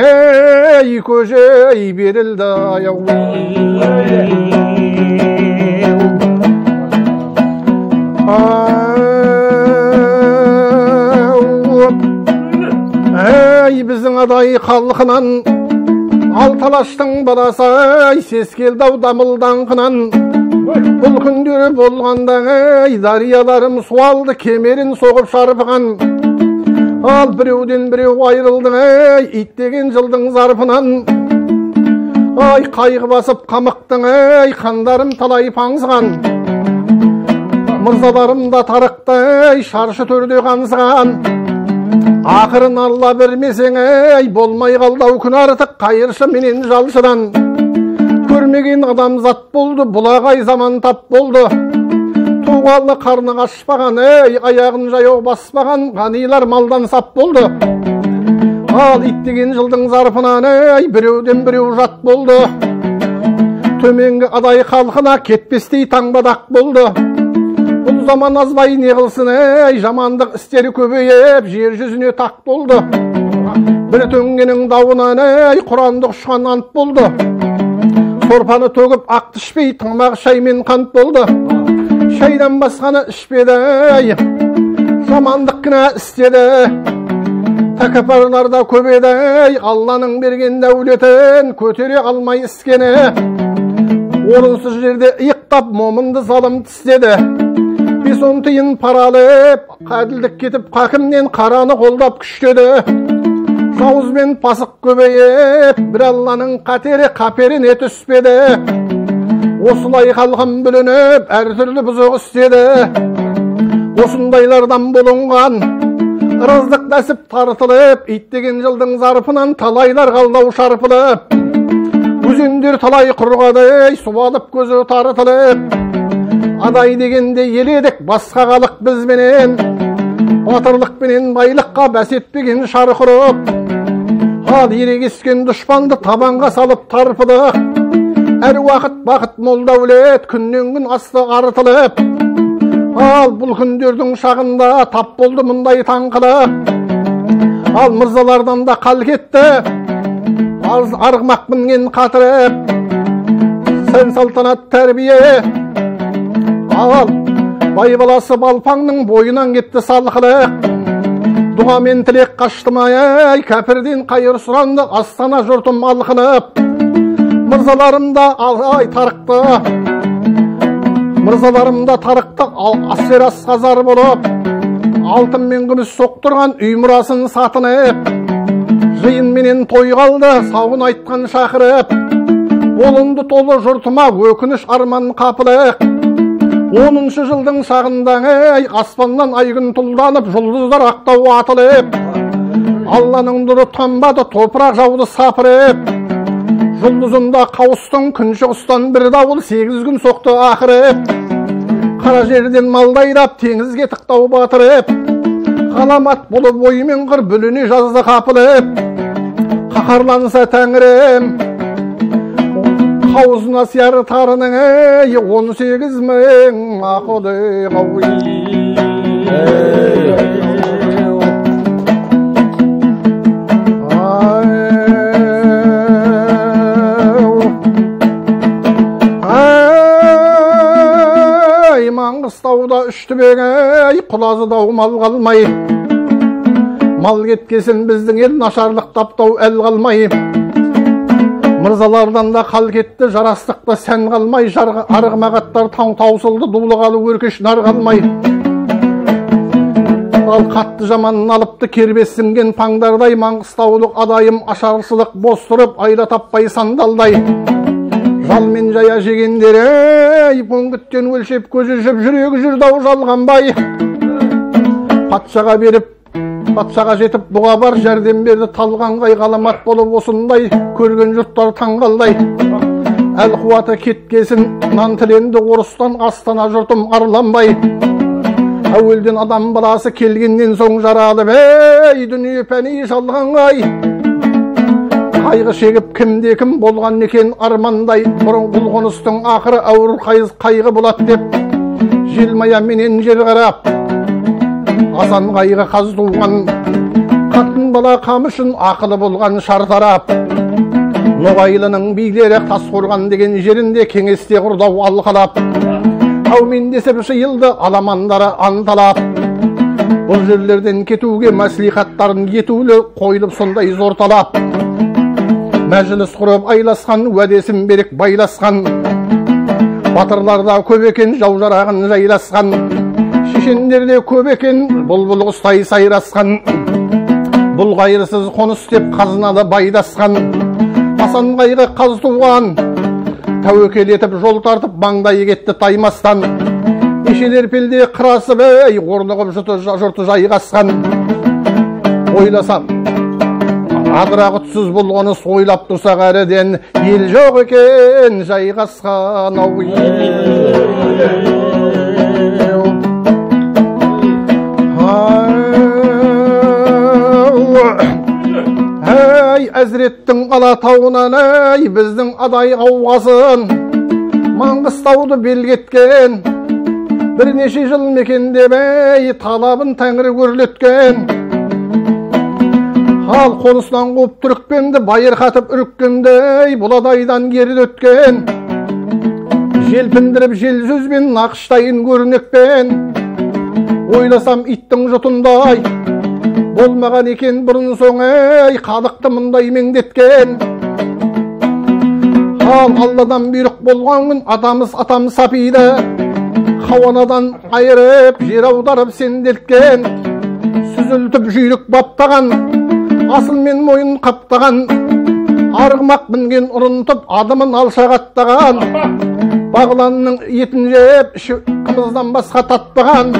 көжей берілді. Біздің адай халқынан Алталаштың баласы сескелдау дамылданқынан. Бұл күндері болғанда дарияларым суалды кемерін соғып шарпыған. Ал біреуден біреу айырылды ит деген жылдың зарпынан. Қайғы басып қамықтың қандарым талай паңсыған. Мырзаларым да тарықтай шаршы төрде қаңсыған. Ақырын алла бермесең болмай қалдау күн артық қайыршы менен жалшыдан. білмеген адамзат болды, бұлағай заман тап болды. Туғалы қарны қашпаған, аяғын жаяу баспаған, ғанилар малдан сап болды. Ал иттеген жылдың зарпынан, біреуден біреу жат болды. Төменгі адай халқына кетпестей таңбадақ болды. Бұл заман азбай не қылсын, жамандық істері көбейіп, жер жүзіне тақ болды. Бір төңгенің дауынан, Құрандық ұшқан ант болды. Сорпаны төгіп ақты ішпей, тамақ шаймен қант болды. Шайдан басқаны ішпеді, жамандық кінә істеді. Тәкаппарларда көбеді, Алланың берген дәулетін көтере алмай іскені. Орынсыз жерде иықтап, момынды залым тістеді. 5-10 тиын паралып, қаділдік кетіп, қақымнен қараны қолдап күштеді. Жауызбен пасық көбейіп, бір Алланың қатері қаперіне түспеді. Осылай халқым бүлініп, әртүрлі бұзық істеді. Осындайлардан болынған, ырыздық нәсіп тартылып, иттеген жылдың зарпынан талайлар қалдау шарпылып. Өзендер талай құрғады, суалып көзі тартылып. Адай дегенде еледік, басқа халық бізбенен. Батырлықпенен байлыққа бәсетпеген шарқырып. Ал ерегескен дұшпанды табанға салып тарпыдық. Әр уақыт бақыт мол дәулет, күннен күн асты артылып. Ал бұл күндердің шағында тап болды мұндай таңқылық. Ал мырзалардан да қал кетті, арғымақ мінген қатырып. Сән салтанат тәрбие, ал бай баласы балпаңның бойынан кетті салқылық. Дұғамен тілек қаштымай, кәпірден қайыр сұранды, астана жұртым алқынып. Мырзаларымда тарықты, мырзаларымда тарықты, асер асқазар болып. Алтын мен күміс соқтырған үй мұрасын сатынып. Жиын менен той қалды, сауын айтқан шақырып. Болынды толы жұртыма өкініш арман қапылық. 10-шы жылдың шағында аспаннан айгүн тұлданып, жұлдыздар ақтау атылып. Алланың нұры тамбады, топырақ жауды сапырып. Жұлдызында қауыстың күн шығыстан бір дауыл 8 күн соқты ақырып. Қара жерден малдайрап, теңізге тықтау батырып. Ғаламат болып оймен қыр бүліне жазды қапылып. Қақарланса тәңірім, қаузына сияр тарының 18 мың ақылы қауи. Маңғыстауда үштібегі құлазыдау мал қалмай. Мал кеткесін біздің ел нашарлық таптау әл қалмай. Мырзалардан да қал кетті, жарастықта сән қалмай. Арғымағаттар таусылды, дулығалы өркеш нар қалмай. Ал қатты жаманын алыпты, кербесінген паңдардай. Маңғыстаулық адайым ашаршылық бос тұрып, айла таппай сандалдай. Жал мен жая жегендері, пөңгіттен өлшеп көзі жіп, жүрегі жүрдау жалғанбай. Патшаға беріп, патшаға жетіп бұға бар, жәрдем берді талғанғай. Ғаламат болып осындай, көрген жұрттар таңғалдай. Әл қуаты кеткесін, нан тіленді орыстан, астана жұртым арланбай. Әуелден адам баласы келгеннен соң жаралып, дүние пәни жалғанғай. Қайғы шегіп кімде кім болған екен армандай. Бұрын бұл қоныстың ақыры ауыр қайғы болады деп, желмая менен жер қарап. Асан қайғы қаз туған, қатын бала қамышын ақылы болған шартарап. Ноғайлының билері тас қорған деген жерінде кеңесте құрдау алқалап. Әумен десіп жиылды аламандары анталап. Бұл жерлерден кетуге мәслихаттарын етулі қойылып сондай зор талап. Мәжіліс құрып айласқан, уәдесін берік байласқан. Батырларда көп екен, жау жарағын жайласқан. Шешендерде көп екен, бұлбұл құстай сайрасқан. Бұл қайырсыз қоныс деп қазыналы байдасқан. Асан қайғы қаз туған, тәуекел етіп жол тартып маңдайы кетті таймастан. Ешелер пелде қырасып, орнығып жұрты жайғасқан. Ойласам, адыра құтсыз болғаны сойлап тұрсақ әріден ел жоқ екен жайғасқан Әй әзіреттің Алатауынан әй біздің адай қауғасын Маңғыстауды белгеткен бірнеше жыл мекендемей талабын тәңірі көрлеткен Ал қонысынан қуып түрікпенді байырқатып үріккендей бұладайдан гері өткен желпіндіріп жел сөзбен нақыштайын көрнекпен ойласам иттің жұтындай болмаған екен бұрын соң ей қадықты мұндай меңдеткен Ал алладан бұйрық болған күн атам сапиды Хауанадан айырып жер аударып сенделткен сүзілтіп жүйрік баптаған асыл мен мойын қаптаған арғымақ мінген ұрынтып адымын алшағаттаған бағланның етін жеп қымыздан басқа татпаған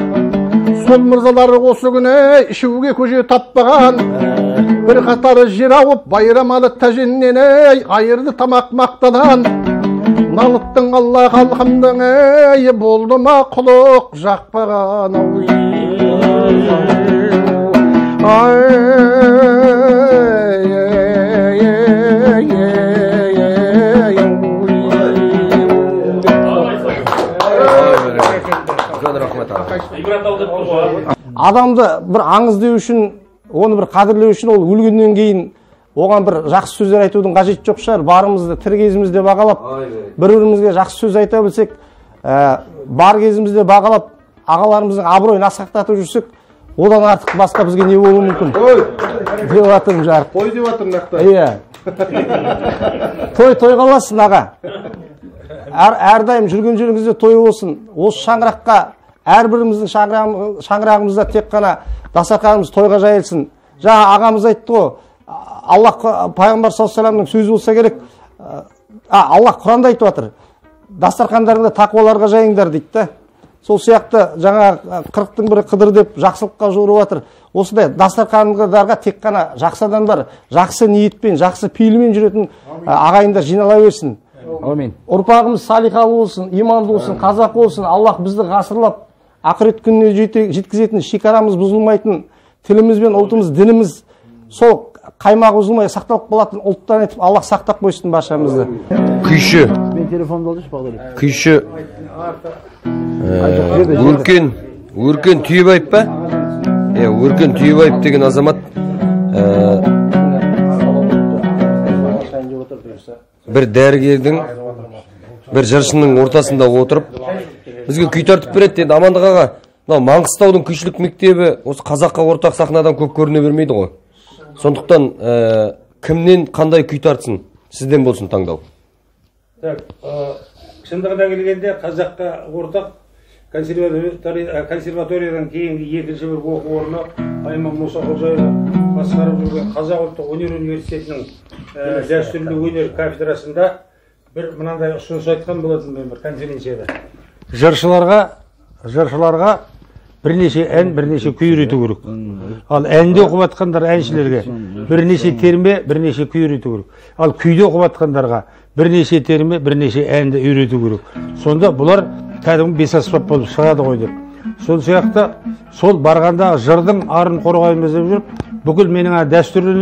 сол мырзалары осы күні ішуге көже таппаған бір қатары жер ауып байрамалы тәженнен айырды тамақ мақтадан налыттың алла халқымдың болды ма құлық жақпаған Адамды бір аңыз деу үшін, оны бір қадірлеу үшін ол өлгеннен кейін оған бір жақсы сөздер айтудың қажеті жоқ шығар. Барымызды тірі кезімізде бағалап, бір-бірімізге жақсы сөз айта білсек, бар кезімізде бағалап, ағаларымыздың абыройын асқақтатып жүрсек, одан артық басқа бізге не болуы мүмкін? Деп жатырмын жарық. Той деп жатырмын нақты. Иә. Той қаласын аға. Әрдайым жүрген жеріңізде той болсын. Осы шаңыраққа әрбіріміздің шаңырағымызда тек қана дастарханымыз тойға жайылсын. Жаңа ағамыз айтты ғой, Аллах пайғамбар саллаллаху алейхи сөзі болса керек. Аллах Құранда айтып жатыр. Дастархандарыңда тақуаларға жайыңдар дейді да. Сол сияқты жаңа 40-тың бірі Қыдыр деп жақсылыққа жорып жатыр. Осындай дастархандарға тек қана жақсы адамдар, жақсы ниетпен, жақсы пейілмен жүретін ағайындар жинала берсін. Амин. Ұрпағымыз салиқалы болсын, иманды болсын, қазақ болсын. Аллах бізді ғасырлап ақырет күніне жеткізетін, шекарамыз бұзылмайтын, тіліміз бен ұлтымыз, дініміз сол қаймағы бұзылмай сақталып қалатын ұлттан етіп Аллах сақтап қойсын баршамызды. Күйші. Мен телефонымды алшы бағдар. Күйші. Өркен Түйебаев па? Өркен Түйебаев деген азамат бір дәрігердің, бір жыршының ортасында отырып, бізге күй тартып береді. Енді Амандық аға, Маңғыстаудың күйшілік мектебі осы қазаққа ортақ сахнадан көп көріне бермейді ғой. Сондықтан кімнен қандай күй тартсын, сізден болсын таңдау. Шындығына келгенде қазаққа ортақ консерваториядан кейінгі екінші бір оқу орны Айман Мұсақожаева басқарып жүрген Қазақ ұлттық өнер университетінің дәстүрлі өнер кафедрасында бір мынандай ұсыныс айтқан болатын мен бір конференцияда. Жыршыларға бірнеше ән, бірнеше күй үйрету керек. Ал әнде оқып жатқандар әншілерге бірнеше терме, бірнеше күй үйрету керек. Ал күйде оқып жатқандарға бірнеше терме, бірнеше әнді үйрету керек. Сонда бұлар кәдімгі бес аспап болып шығады ғой деп. Сол сияқты сол барғанда жырдың арын қорғаймыз деп жүріп, бүкіл менің дәстүрлі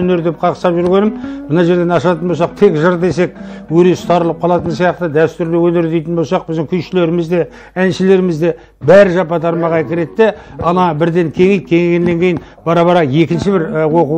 өнер деп қақсап жүргенім, мына жерден ашатын болсақ, тек жыр десек, өрес тарылып қалатын сияқты, дәстүрлі өнер дейтін болсақ, біздің күйшілеріміз де, әншілеріміз де бәрі жапа-тармағай кіреді. Ана бірден кеңейгеннен кейін бара-бара екінші бір оқу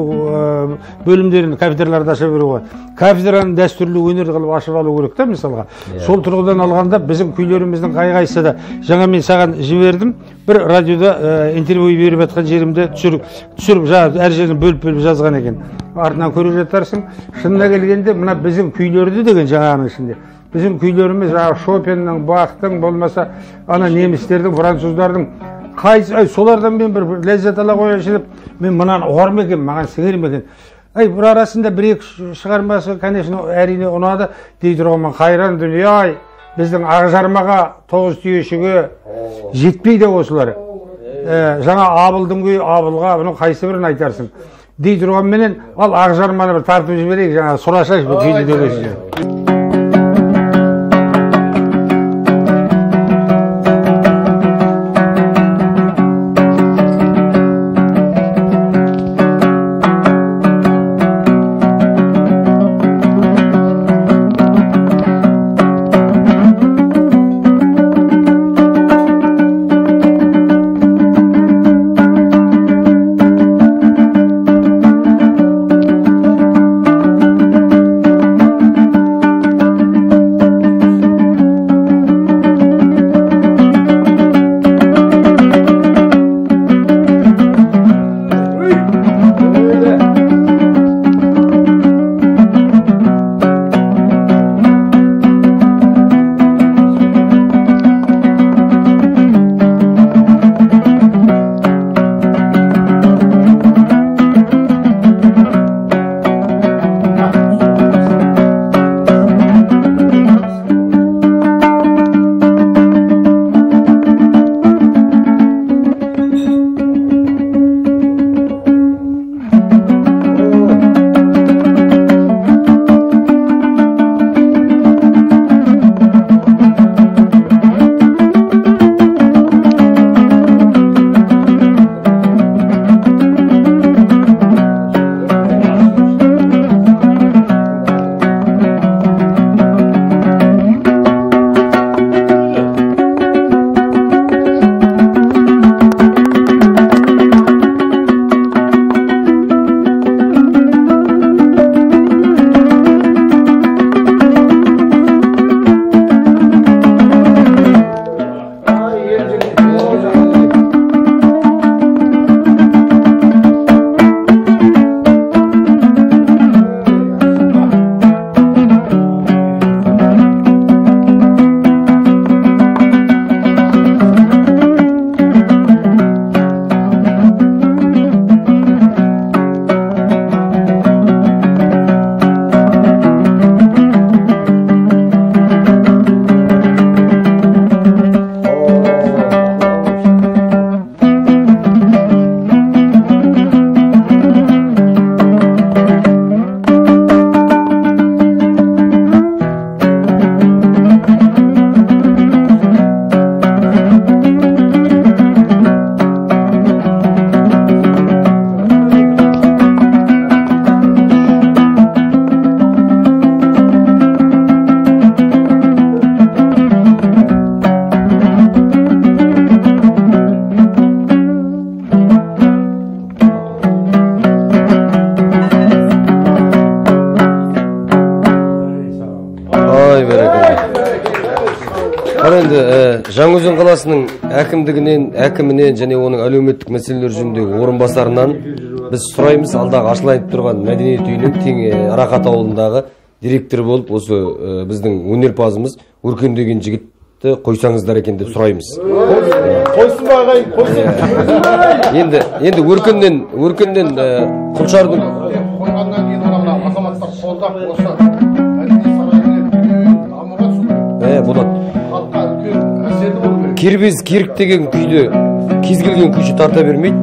бөлімдерін кафедраларда аша беру ғой. Кафедраны дәстүрлі өнер қылып ашып алу керек та, мысалға. Сол тұрғыдан алғанда біздің күйлеріміздің қай-қайсысы да жаңа мен саған жібердім, бір радиода интервью беріп жатқан жерімде түсіріп әр жерін бөліп жазған екен. Артынан көре жатарсың. Шынына келгенде мына біздің күйлерді деген жаңағының ішінде. Біздің күйлеріміз Шопеннің, Бахтың, болмаса ана немістердің, француздардың солардан мен бір ләззат ала қояйыншы деп, мен мынаны ұғар ма екен, маған сіңер ме екен. Бір арасында бір-екі шығармасы, конечно, әрине ұнады дей тұрғанмын, қайран дүние-ай, біздің Ақжармаға 9 түйешіге жетпейді осылар. Жаңа Абылдың күйі, Абылға бұның қайсы бірін айтарсың. дей тұрғанменен ал Ақжарманы бір тартып жіберейік, жаңағы сұрашайық бұл күйді дөгесіне. Енді Жаңаөзен қаласының әкімінен және оның әлеуметтік мәселелер жөніндегі орынбасарынан біз сұраймыз, алдағы ашылайып тұрған мәдениет үйінің тең Рахат ауылындағы директор болып осы біздің өнерпазымыз Өркен деген жігітті қойсаңыздар екен деп сұраймыз. Қойсын ба ағайын, қойсын. Енді Өркеннен Құлшардың қойғаннан кейін орамына азаматтар қолдап осы мәдениет сарайының дамуға түсу. Болады. Халыққа үлкен әсерлі болу керек. Кербез керік деген күйді кез келген күйші тарта бермейді.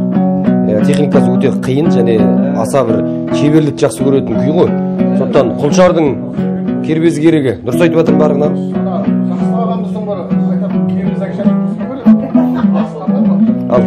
Техникасы өте қиын және аса бір шеберлік жақсы көретін күй ғой. Сондықтан Құлшардың кербез керегі дұрыс айтып жатыр барығына. Жақсы ағамыздың бір айтатын кербез әкшәні көреді. Ал.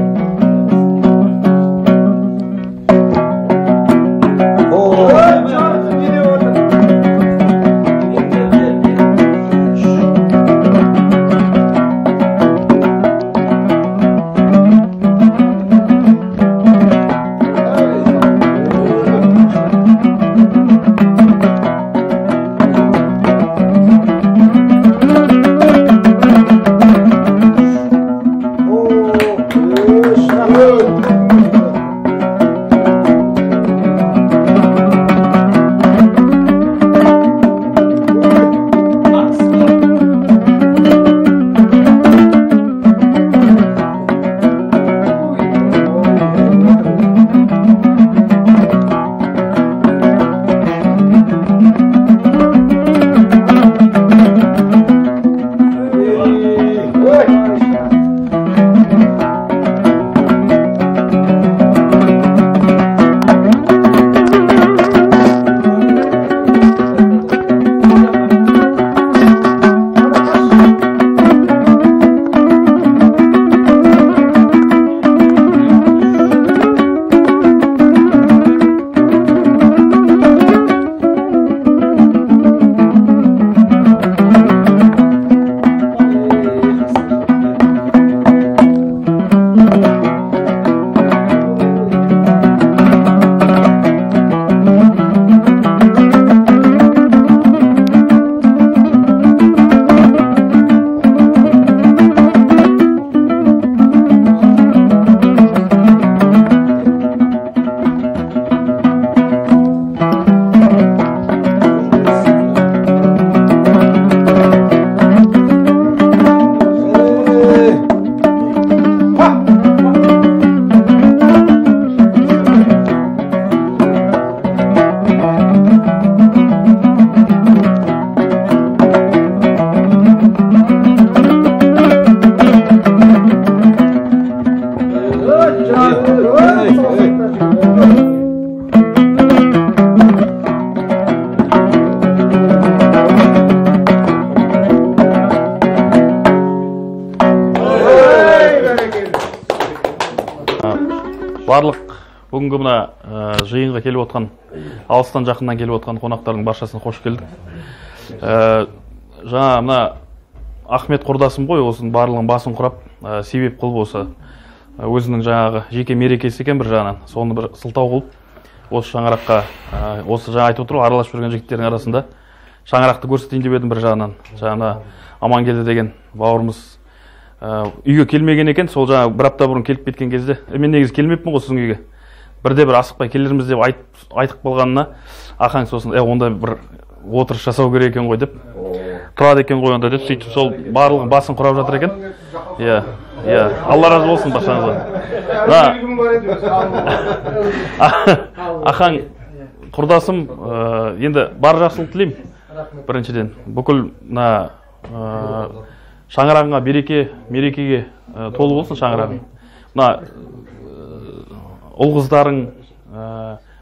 барлық бүгінгі мына жиынға келіп отқан, алыстан жақыннан келіп отқан қонақтардың баршасына қош келдік. Жаңа мына Ахмет құрдасым ғой, осының барлығын басын құрап, себеп қылып осы өзінің жаңағы жеке мерекесі екен бір жағынан, соны бір сылтау қылып, осы шаңыраққа, осы жаңа айтып отыр, араласып жүрген жігіттердің арасында шаңырақты көрсетейін деп едім бір жағынан. Жаңа Амангелді деген бауырымыз үйге келмеген екен, сол жаңа бір апта бұрын келіп кеткен кезде, мен негізі келмеппін ғой сіздің үйге. Бірде-бір асықпай келерміз деп айтып қалғанына, Ахаң сосын, онда бір отырыс жасау керек екен ғой деп, тұрады екен ғой онда деп, сөйтіп сол барлығын басын құрап жатыр екен. Иә, Алла разы болсын баршаңызға. Ахаң құрдасым, енді бар жақсылық тілеймін. Біріншіден, бүкіл шаңырағыңа мерекеге толы болсын шаңырағың. Ұл қыздарың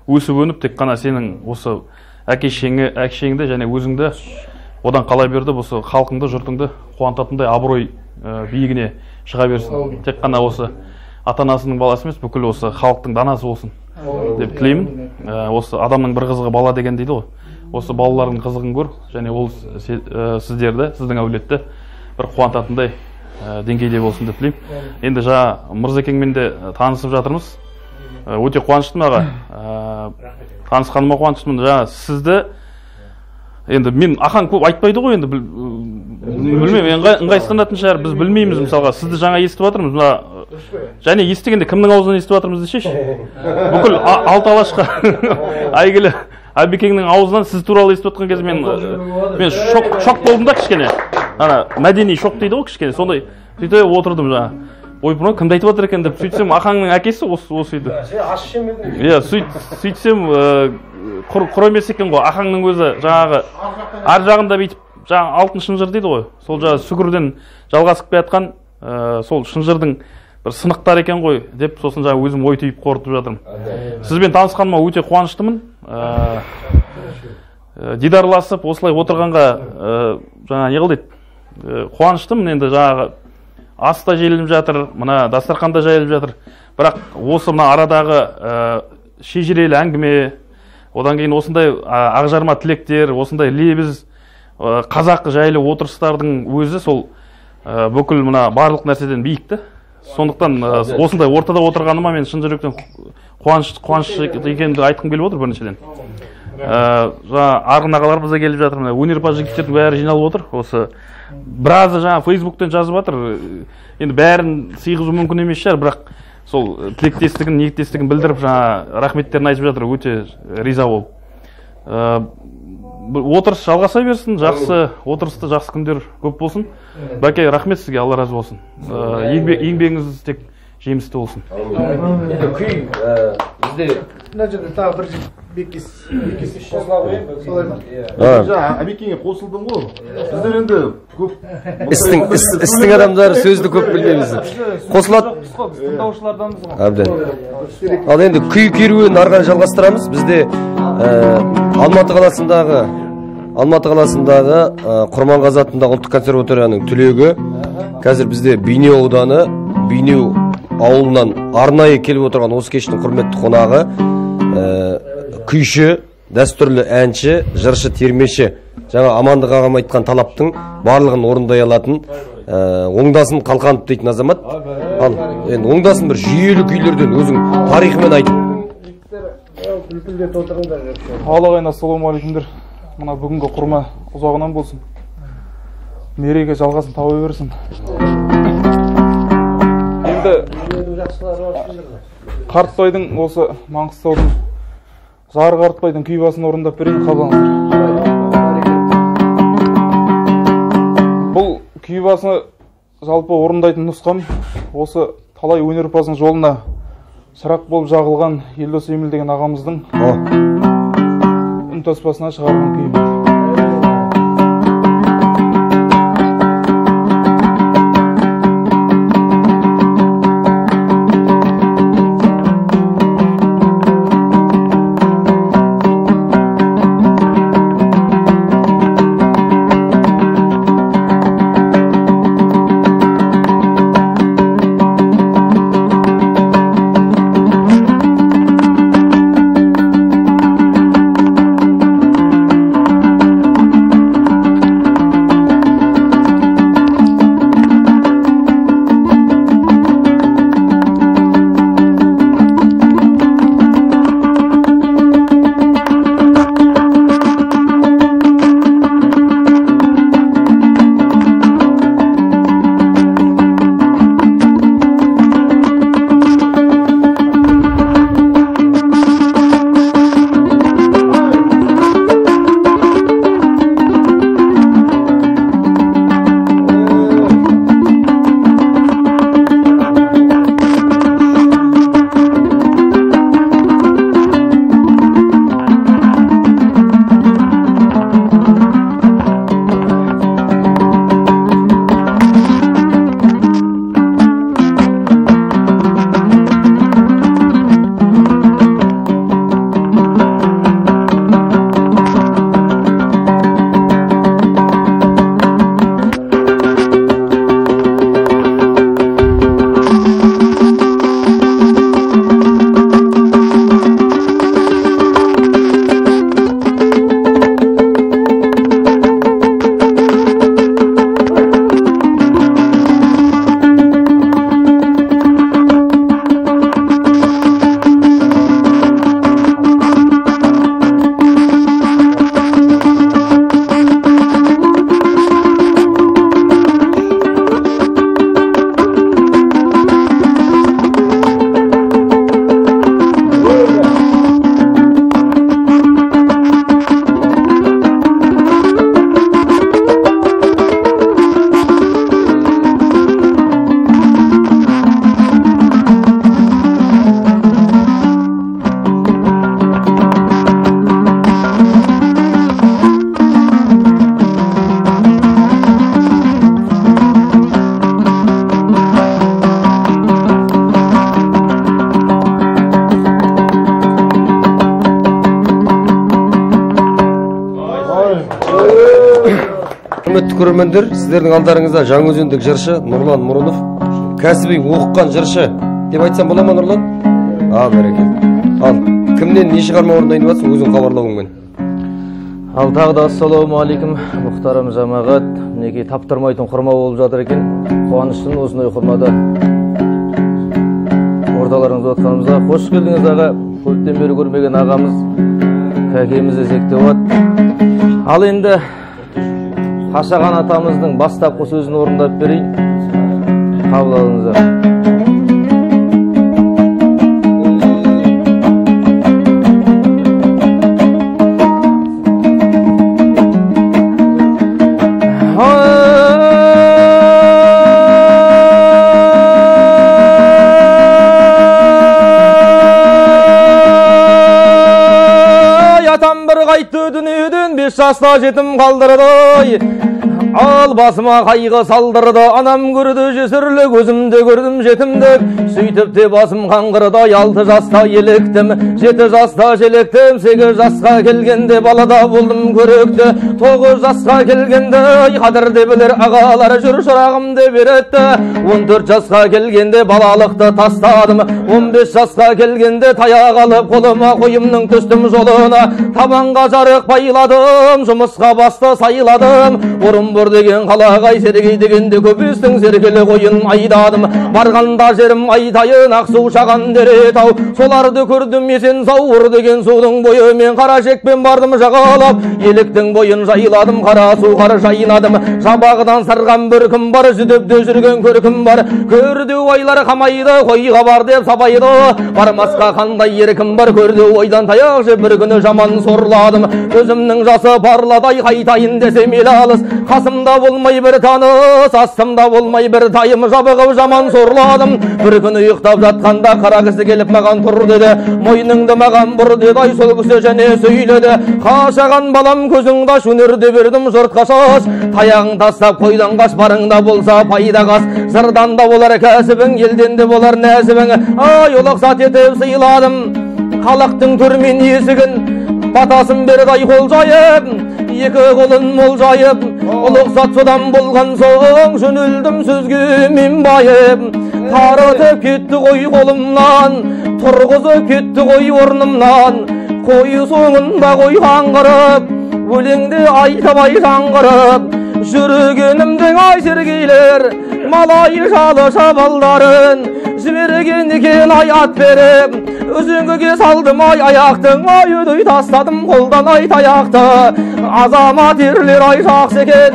өсіп өніп, тек қана сенің осы әкешеңді және өзіңді одан қала берді, осы халқыңды, жұртыңды қуантатындай абырой биігіне шыға берсін. Тек қана осы ата-анасының баласы емес, бүкіл осы халықтың данасы болсын деп тілеймін. Осы адамның бір қызығы бала деген дейді ғой. Осы балалардың қызығын көр, және ол сіздерді, сіздің әулетті бір қуантатындай деңгейде болсын деп тілеймін. Енді жаңа Мырзекеңмен де танысып жатырмыз. Өте қуаныштымын аға. Танысқаныма қуаныштымын. Жаңа сізді енді мен Ахаң көп айтпайды ғой, енді білмеймін, ыңғайсызданатын шығар, біз білмейміз. Мысалға сізді жаңа естіп жатырмыз, және естігенде кімнің аузынан естіп жатырмыз десейші. Бүкіл алты алашқа әйгілі Әбекеңнің аузынан сіз туралы естіп отқан кезде мен шок болдым да кішкене. Мәдени шок дейді ғой кішкене. Сондай сөйтіп отырдым жаңа. Ойпырмай, кімді айтып жатыр екен деп, сөйтсем Ахаңның әкесі осы еді. Иә, сөйтсем құр емес екен ғой. Ахаңның өзі жаңағы ар жағында бүйтіп, жаңағы алтын шынжыр дейді ғой. Сол жаңағы сүгірден жалғасып келатқан сол шынжырдың бір сынықтар екен ғой деп, сосын жаңа өзім ой түйіп қорытып жатырмын. Сізбен танысқаныма өте қуаныштымын. Дидарласып, осылай отырғанға жаңа не қылды, қуаныштымын. Енді жаңағы ас та жайылып жатыр, мына дастархан да жайылып жатыр. Бірақ осы мына арадағы шежірелі әңгіме, одан кейін осындай ақжарма тілектер, осындай лебіз, қазақ жайлы отырыстардың өзі сол бүкіл мына барлық нәрседен биікті. Сондықтан осындай ортада отырғаныма мен шын жүректен қуаныш екенімді айтқым келіп отыр біріншіден. Арғын ағаларымыз да келіп жатыр, өнерпаз жігіттердің бәрі жиналып отыр. Осы біразы жаңа Фейсбуктен жазып жатыр. Енді бәрін сыйғызу мүмкін емес шығар, бірақ сол тілектестігін, ниеттестігін білдіріп жаңа рахметтерін айтып жатыр, өте риза болып. Отырыс жалғаса берсін, жақсы отырысты, жақсы күндер көп болсын. Бәке, рахмет сізге, Алла разы болсын. Еңбегіңіз тек жемісті болсын. Бізде мына жерде тағы бір бекес қосыла қойып, солай ма? Әбекеңе қосылдым ғой. Біздер енді көп істің адамдары сөзді көп білмейміз. Қосылады. Тыңдаушыларданбыз ғой. Әбден. Ал енді күй керуенін арған жалғастырамыз. Бізде Алматы қаласындағы Құрманғазы атындағы ұлттық консерваторияның түлегі қазір бізде Бейнеу ауданы, Бейнеу ауылынан арнайы келіп отырған осы кештің құрметті қонағы, күйші, дәстүрлі әнші, жыршы, термеші, жаңа Амандық ағам айтқан талаптың барлығын орындай алатын оңдасын Қалқанов дейтін азамат. Ал енді оңдасын бір жүйелі күйлерден өзің тарихымен айтып. Ағайын, ассалаумағалейкумдер. Мына бүгінгі құрма ұзағынан болсын. Мереке жалғасын таба берсін. Енді Қартбайдың осы Маңғыстаудың Жар Қартбайдың күй басын орындап берейін, қалғаныңыздар. Бұл күй басыны жалпы орындайтын нұсқам осы талай өнерпаздың жолына шырақ болып жағылған Елдос Еміл деген ағамыздың үнтаспасына шығарған күйім. құрметті көрермендер, сіздердің алдарыңызда жаңаөзендік жыршы Нұрлан Мұрынов, кәсіби оқыған жыршы деп айтсам бола ма, Нұрлан? Бәрекелді. Ал кімнен не шығарма орындайын деп жатсың, өзің хабарлауыңмен. Ал тағы да ассалауму алейкум, мұхтарам жамағат. Мінекей таптырмайтын құрма болып жатыр екен. Қуаныштың осындай құрмада орталарыңызда отқанымызға қош келдіңіз аға. Көптен бері көрмеген ағамыз, кәкеміз десек те болады. Ал енді Қашаған атамыздың бастапқы сөзін орындап берейін. Қабыл алыңыздар. Қайтты дүниеден 5 жаста жетім қалдырды, ал басыма қайғы салдырды. Анам көрді жесірлік, өзімді көрдім жетімдік. Сөйтіп те басым қаңғырды, 6 жаста еліктім, 7 жаста желіктім. 8 жасқа келгенде балада болдым көрікті. 9 жасқа келгенде қадірді білер ағалар жүр шырағымды беретті. 14 жасқа келгенде балалықты тастадым. 15 жасқа келгенде таяқ алып қолыма қойымның түстім жолына. Табанға жарық байладым, жұмысқа басты сайладым. Орынбор деген қалағай, Сергей дегенде көпестің сергелі қойын айдадым. Барғанда жерім айтайын, Ақсу шаған дере тау. Соларды көрдім есен сауыр деген судың бойы. Мен қара жекпен бардым жағалап, еліктің бойын жайладым. Қара су қар жайнадым. Жабағыдан сырған бір кім бар, жүдепте жүрген көркім бар. Көрді ойлар қамайды, қойға бар деп сабайды. Бармасқа қандай еркім бар, көрді ойдан таяқ жеп бір күні жаман сорладым. Өзімнің жасы парладай, қайтайын десем ел алыс. Қасымда болмай бір таныс, астымда болмай бір тайым. Жабығып жаман сорладым. Бір күні ұйықтап жатқанда қара кісі келіп маған тұр деді. Мойныңды маған бұр деді, ай сол кісі және сөйледі. Қашаған балам көзіңді шөнерде бердім жұртқа шаш. Таяғың тастап қойдан қаш, барыңда болса пайда қас. Жырдан да болар кәсібің, елден де болар нәсібің. Ай ұлықсат етіп сыйладым халықтың түрмен есігін. Батасын берді ай қол жайып, екі қолын мол жайып. Ұлықсат содан болған соң жөнелдім сөзге мен байып. Тарытып кетті қой қолымнан, тұрғызып кетті қой орнымнан. Қой соңында қой қаңғырып, өлеңді айтабай жаңғырып. Жүргенімдің ай сергейлер, малай жалы шабалдарын жіберген екен ай ат беріп. Үзеңгіге салдым ай аяқтың, ай өдей тастадым қолдан ай таяқты. Азамат ерлер ай жақсы екен,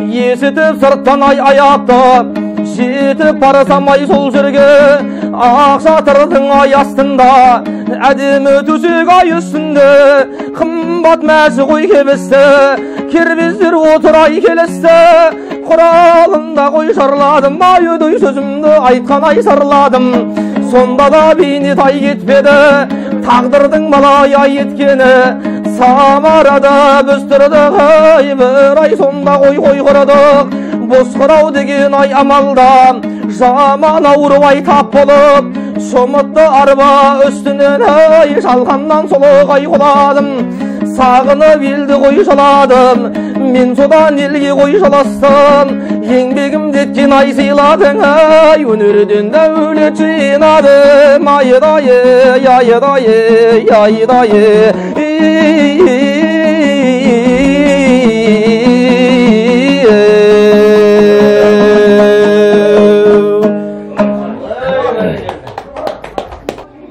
есітіп сырттан ай аяқты. Жетіп барсам ай сол жерге, ақша тұрдың ай астында. Әдемі төсек ай үстінде, қымбат мәсі қой кебісті. Кербездер отыр ай келісті, құралында қой жарладым. Ай өдей сөзімді айтқан ай сарладым. Сонда да бейнет ай кетпеді, тағдырдың малай ай еткені. Самарада біз тұрдық ай бір ай, сонда қой құрдық. Босқырау деген ай амалда, жаман ауру ай тап болып. Шомытты арба үстінен ай, жалғаннан солық ай құладым. Сағынып елді қой жаладым, мен содан елге қой жаластым. Еңбегімді еткен ай сыйладың ай, өнерден дәулет жинадым. Айдайы, айдайы, айдайы.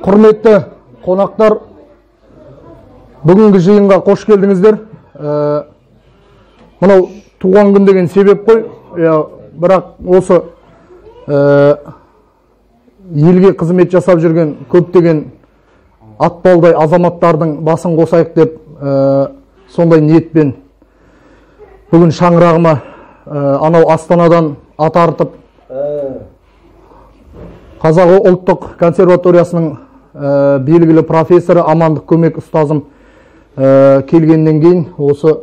Құрметті қонақтар, бүгінгі жиынға қош келдіңіздер. Мынау туған күн деген себеп қой, бірақ осы елге қызмет жасап жүрген көптеген атпалдай азаматтардың басын қосайық деп сондай ниетпен бүгін шаңырағыма анау Астанадан ат артып Қазақ ұлттық консерваториясының белгілі профессоры, амандық көмек ұстазым келгеннен кейін осы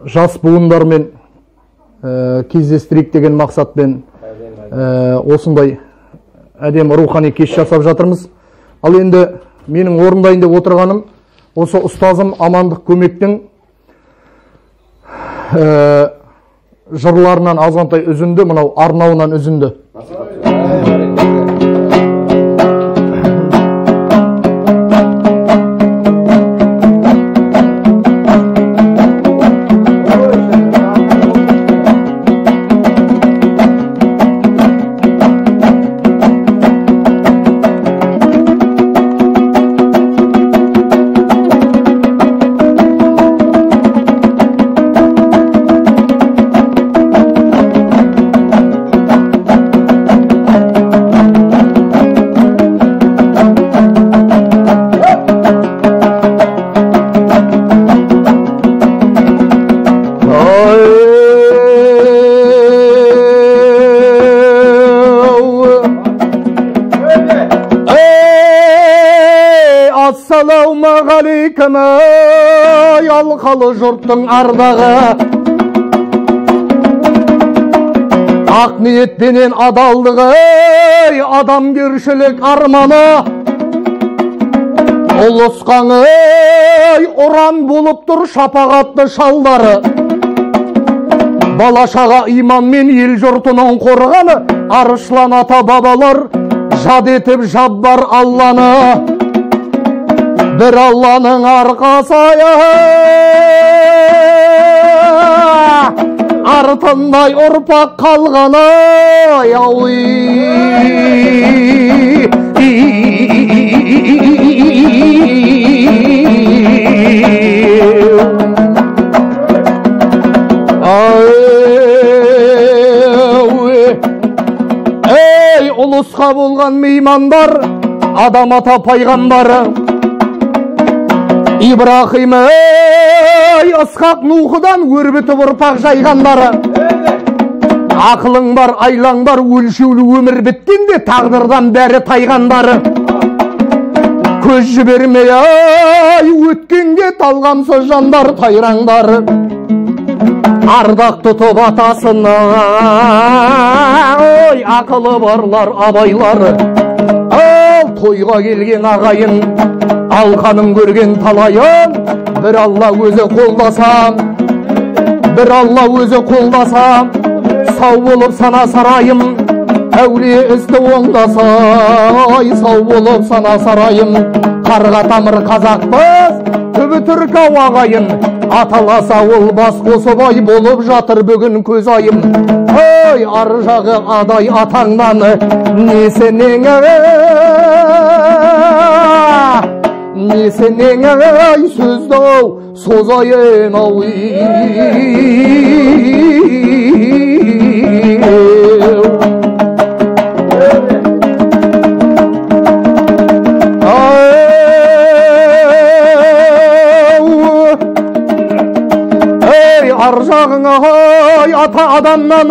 жас буындармен кездестірейік деген мақсатпен осындай әдемі рухани кеш жасап жатырмыз. Ал енді менің орындайын деп отырғаным осы ұстазым амандық көмектің жырларынан азғантай үзінді, мынау арнауынан үзінді. Ассалаумағалейкум ай алқалы жұрттың ардағы, ақ ниетпенен адалдығы, адамгершілік арманы, ұлысқан ұран болып тұр шапағатты шалдары, балашаға иманмен ел жұртының қорғаны, арышлан ата бабалар жад етіп жаббар Алланы. Bir Allah'ın arkasaya артындай ұрпақ қалғаны ей ұлысқа болған меймандар, адам ата пайғамбары Ибрахим Исхақ Нухыдан өрбітіп ұрпақ жайғандары. Ақылың бар, айлаң бар, өлшеулі өмір біткенде тағдырдан бәрі тайғандары. Көз жібермей өткенге талғамсыз жандар тайраңдары. Ардақ тұтып атасына ақылы барлар абайлары. Ал тойға келген ағайын, алқаның көрген талайын, бір Алла өзі қолдасам, бір Алла өзі қолдасам, сау болып сана сарайым, әулие істі оңдасай, сау болып сана сарайым. Қарға тамыр қазақпыз, түбі түркі ағайын, аталаса ол бас қосып ай болып жатыр бүгін көз айым. Ой, ар жағы адай атаңнан несенең несенең сөзді созайын ар жағыңа ата адамнан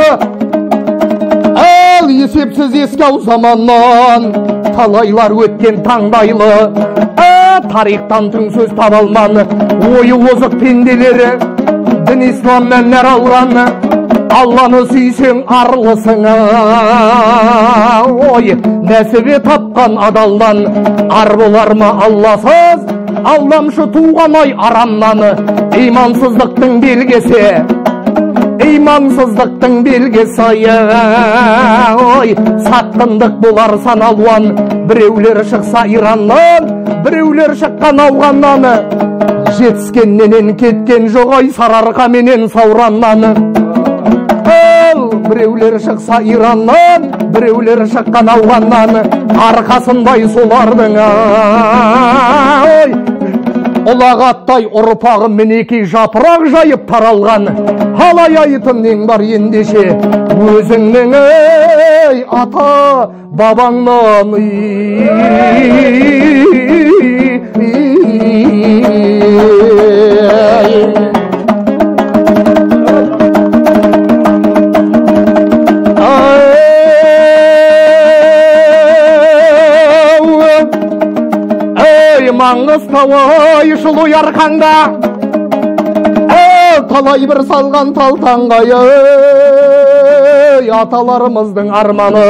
ал есепсіз еске ау заманнан талайлар өткен таңдайлы тарихтан тың сөз таба алманы ойы озық пенделері дін исламнан нәр алған Алланы сүйсең арлысың ой нәсібе тапқан адалдан ар болар ма Алласыз алдамшы туған ай арамнан имансыздықтың белгісі имансыздықтың белгісі ой сатқындық болар саналуан біреулер шықса Ираннан біреулер шыққан ауғаннан жетіскеннен кеткен жоқ ай сарыарқа менен саураннан біреулер шықса Ираннан біреулер шыққан ауғаннан арқасындай солардың ой ұлағаттай ұрпағы мінекей жапырақ жайып таралған қалай айтым нең бар ендеше өзіңнің ата бабаңнан Маңғыстауы жылу ярқаңда талай бір салған талтаңғай аталарымыздың арманы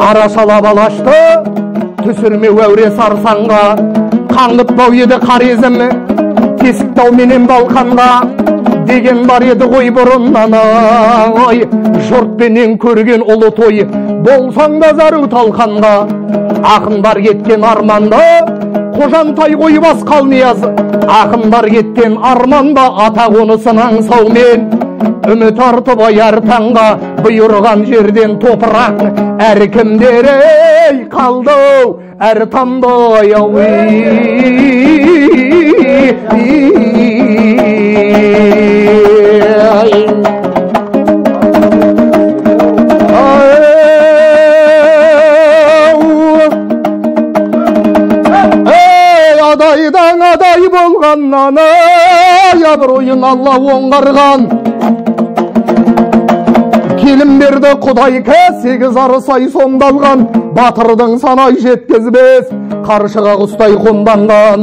арашалап алашты түсірме әуре сарсаңға қаңғытпау еді қарезім тесіктау менен балқанға деген бар еді ғой бұрыннан. Ой, жұртпенен көрген ұлы той болсаң да зару талқанға. Ақындар кеткен арманда қожантай қой бас қалмияз. Ақындар кеткен арманда ата қонысынан саумен. Үміт артып аяр таңға бұйырған жерден топырақ. Әркімдер ей қалды әр тамдай адайдан адай болғаннан абыройын Алла оңғарған. Келін берді құдай сегіз арысай сомдалған. Батырдың санай жеткізбес қаршыға құстай қонданған.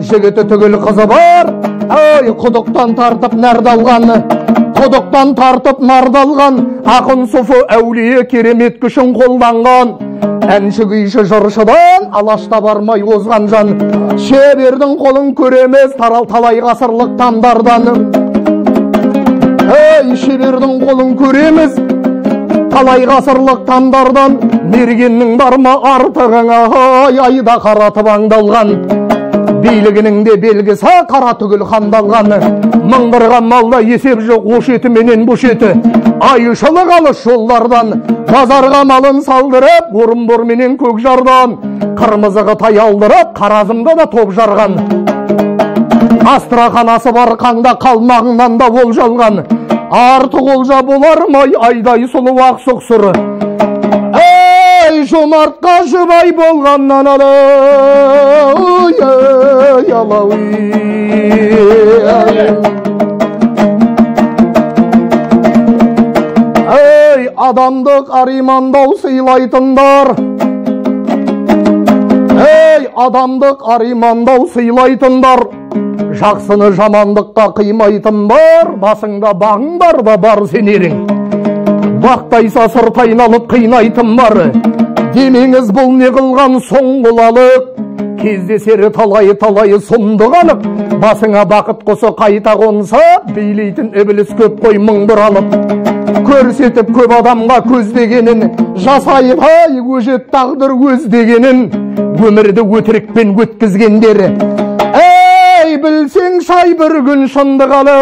Жігіті түгіл қызы бар, құдықтан тартып нәрдалған. Құдықтан тартып нардалған. Ақын сұфы әулие керемет күшін қолданған. Әнші күйші жыршыдан алашта бармай озған жан. Шебердің қолын көреміз талай ғасырлық тамдардан. Шебердің қолын көреміз талай ғасырлық тамдардан. Мергеннің бар ма артығыңа айда қаратып аңдалған. Билігінің де белгісі қара түгіл қандалған. Мыңғырған малда есеп жоқ ош еті менен бұш еті. Айшылық алыс жолдардан базарға малын салдырып, орынбор менен көк жардан. Қырмызығы тай алдырып, Қаразымда да топ жарған. Астраханасы бар қаңда қалмағынан да ол жалған. Артық олжа болар май айдай сұлу ақ сұқсыры. Ей жомартқа жұбай болғаннан Ей адамдық аримандау сыйлайтындар. Ей адамдық аримандау сыйлайтындар. Жақсыны жамандыққа қимайтын бар. Басыңда бағың бар да бар сенерің. Бақтайса сыртайын алып қинайтын бар. Демеңіз бұл не қылған соңғылалық. Кездесері талайы сұмдық анық. Басыңа бақыт құсы қайта қонса, билейтін ібіліс көп қой мың бір алып. Көрсетіп көп адамға көздегенін, жасайып өжет тағдыр көздегенін. Өмірді өтірікпен өткізгендері. Ей білсең шай бір күн шындық алы,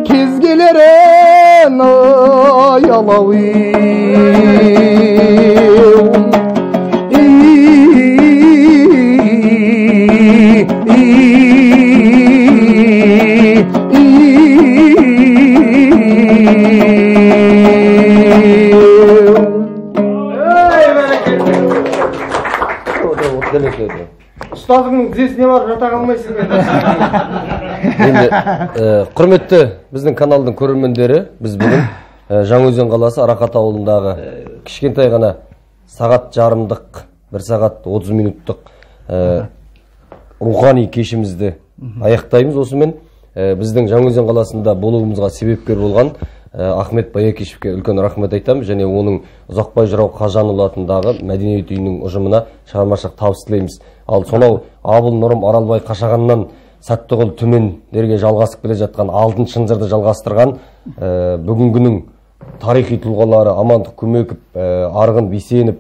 кез келерін ұстазыңның тізесіне барып жата қалмайсың. Енді құрметті біздің каналдың көрермендері, біз бүгін Жаңаөзен қаласы Арақат ауылындағы кішкентай ғана сағат жарымдық, 1 сағат 30 минуттық рухани кешімізді аяқтаймыз. Осымен біздің Жаңаөзен қаласында болуымызға себепкер болған Ахмет Баякешевке үлкен рахмет айтамыз, және оның Ұзақбай Жырау Қажанұлы атындағы мәдениет үйінің ұжымына шығармашылық табыс тілейміз. Ал сонау Абыл Нұрым Аралбай Қашағаннан Сәттіғұл Түмендерге жалғасып келе жатқан алтын шынжырды жалғастырған бүгінгінің тарихи тұлғалары Амандық Көмеков, Арғын Бейсенов,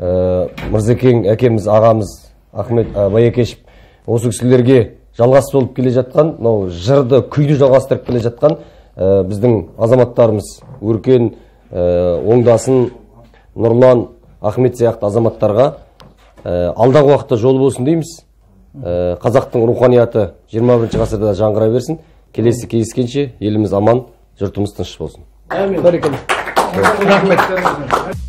Мырзекең әкеміз, ағамыз Ахмет Баякешев, осы кісілерге жалғас болып келе жатқан, жырды, күйді жалғастырып келе жатқан біздің азаматтарымыз Өркен, Оңдасын, Нұрлан, Ахмет сияқты азаматтарға алдағы уақытта жол болсын дейміз. Қазақтың руханияты 21 ғасырда жаңғыра берсін. Келесі кездескенше еліміз аман, жұртымыз тыныш болсын. Рахмет.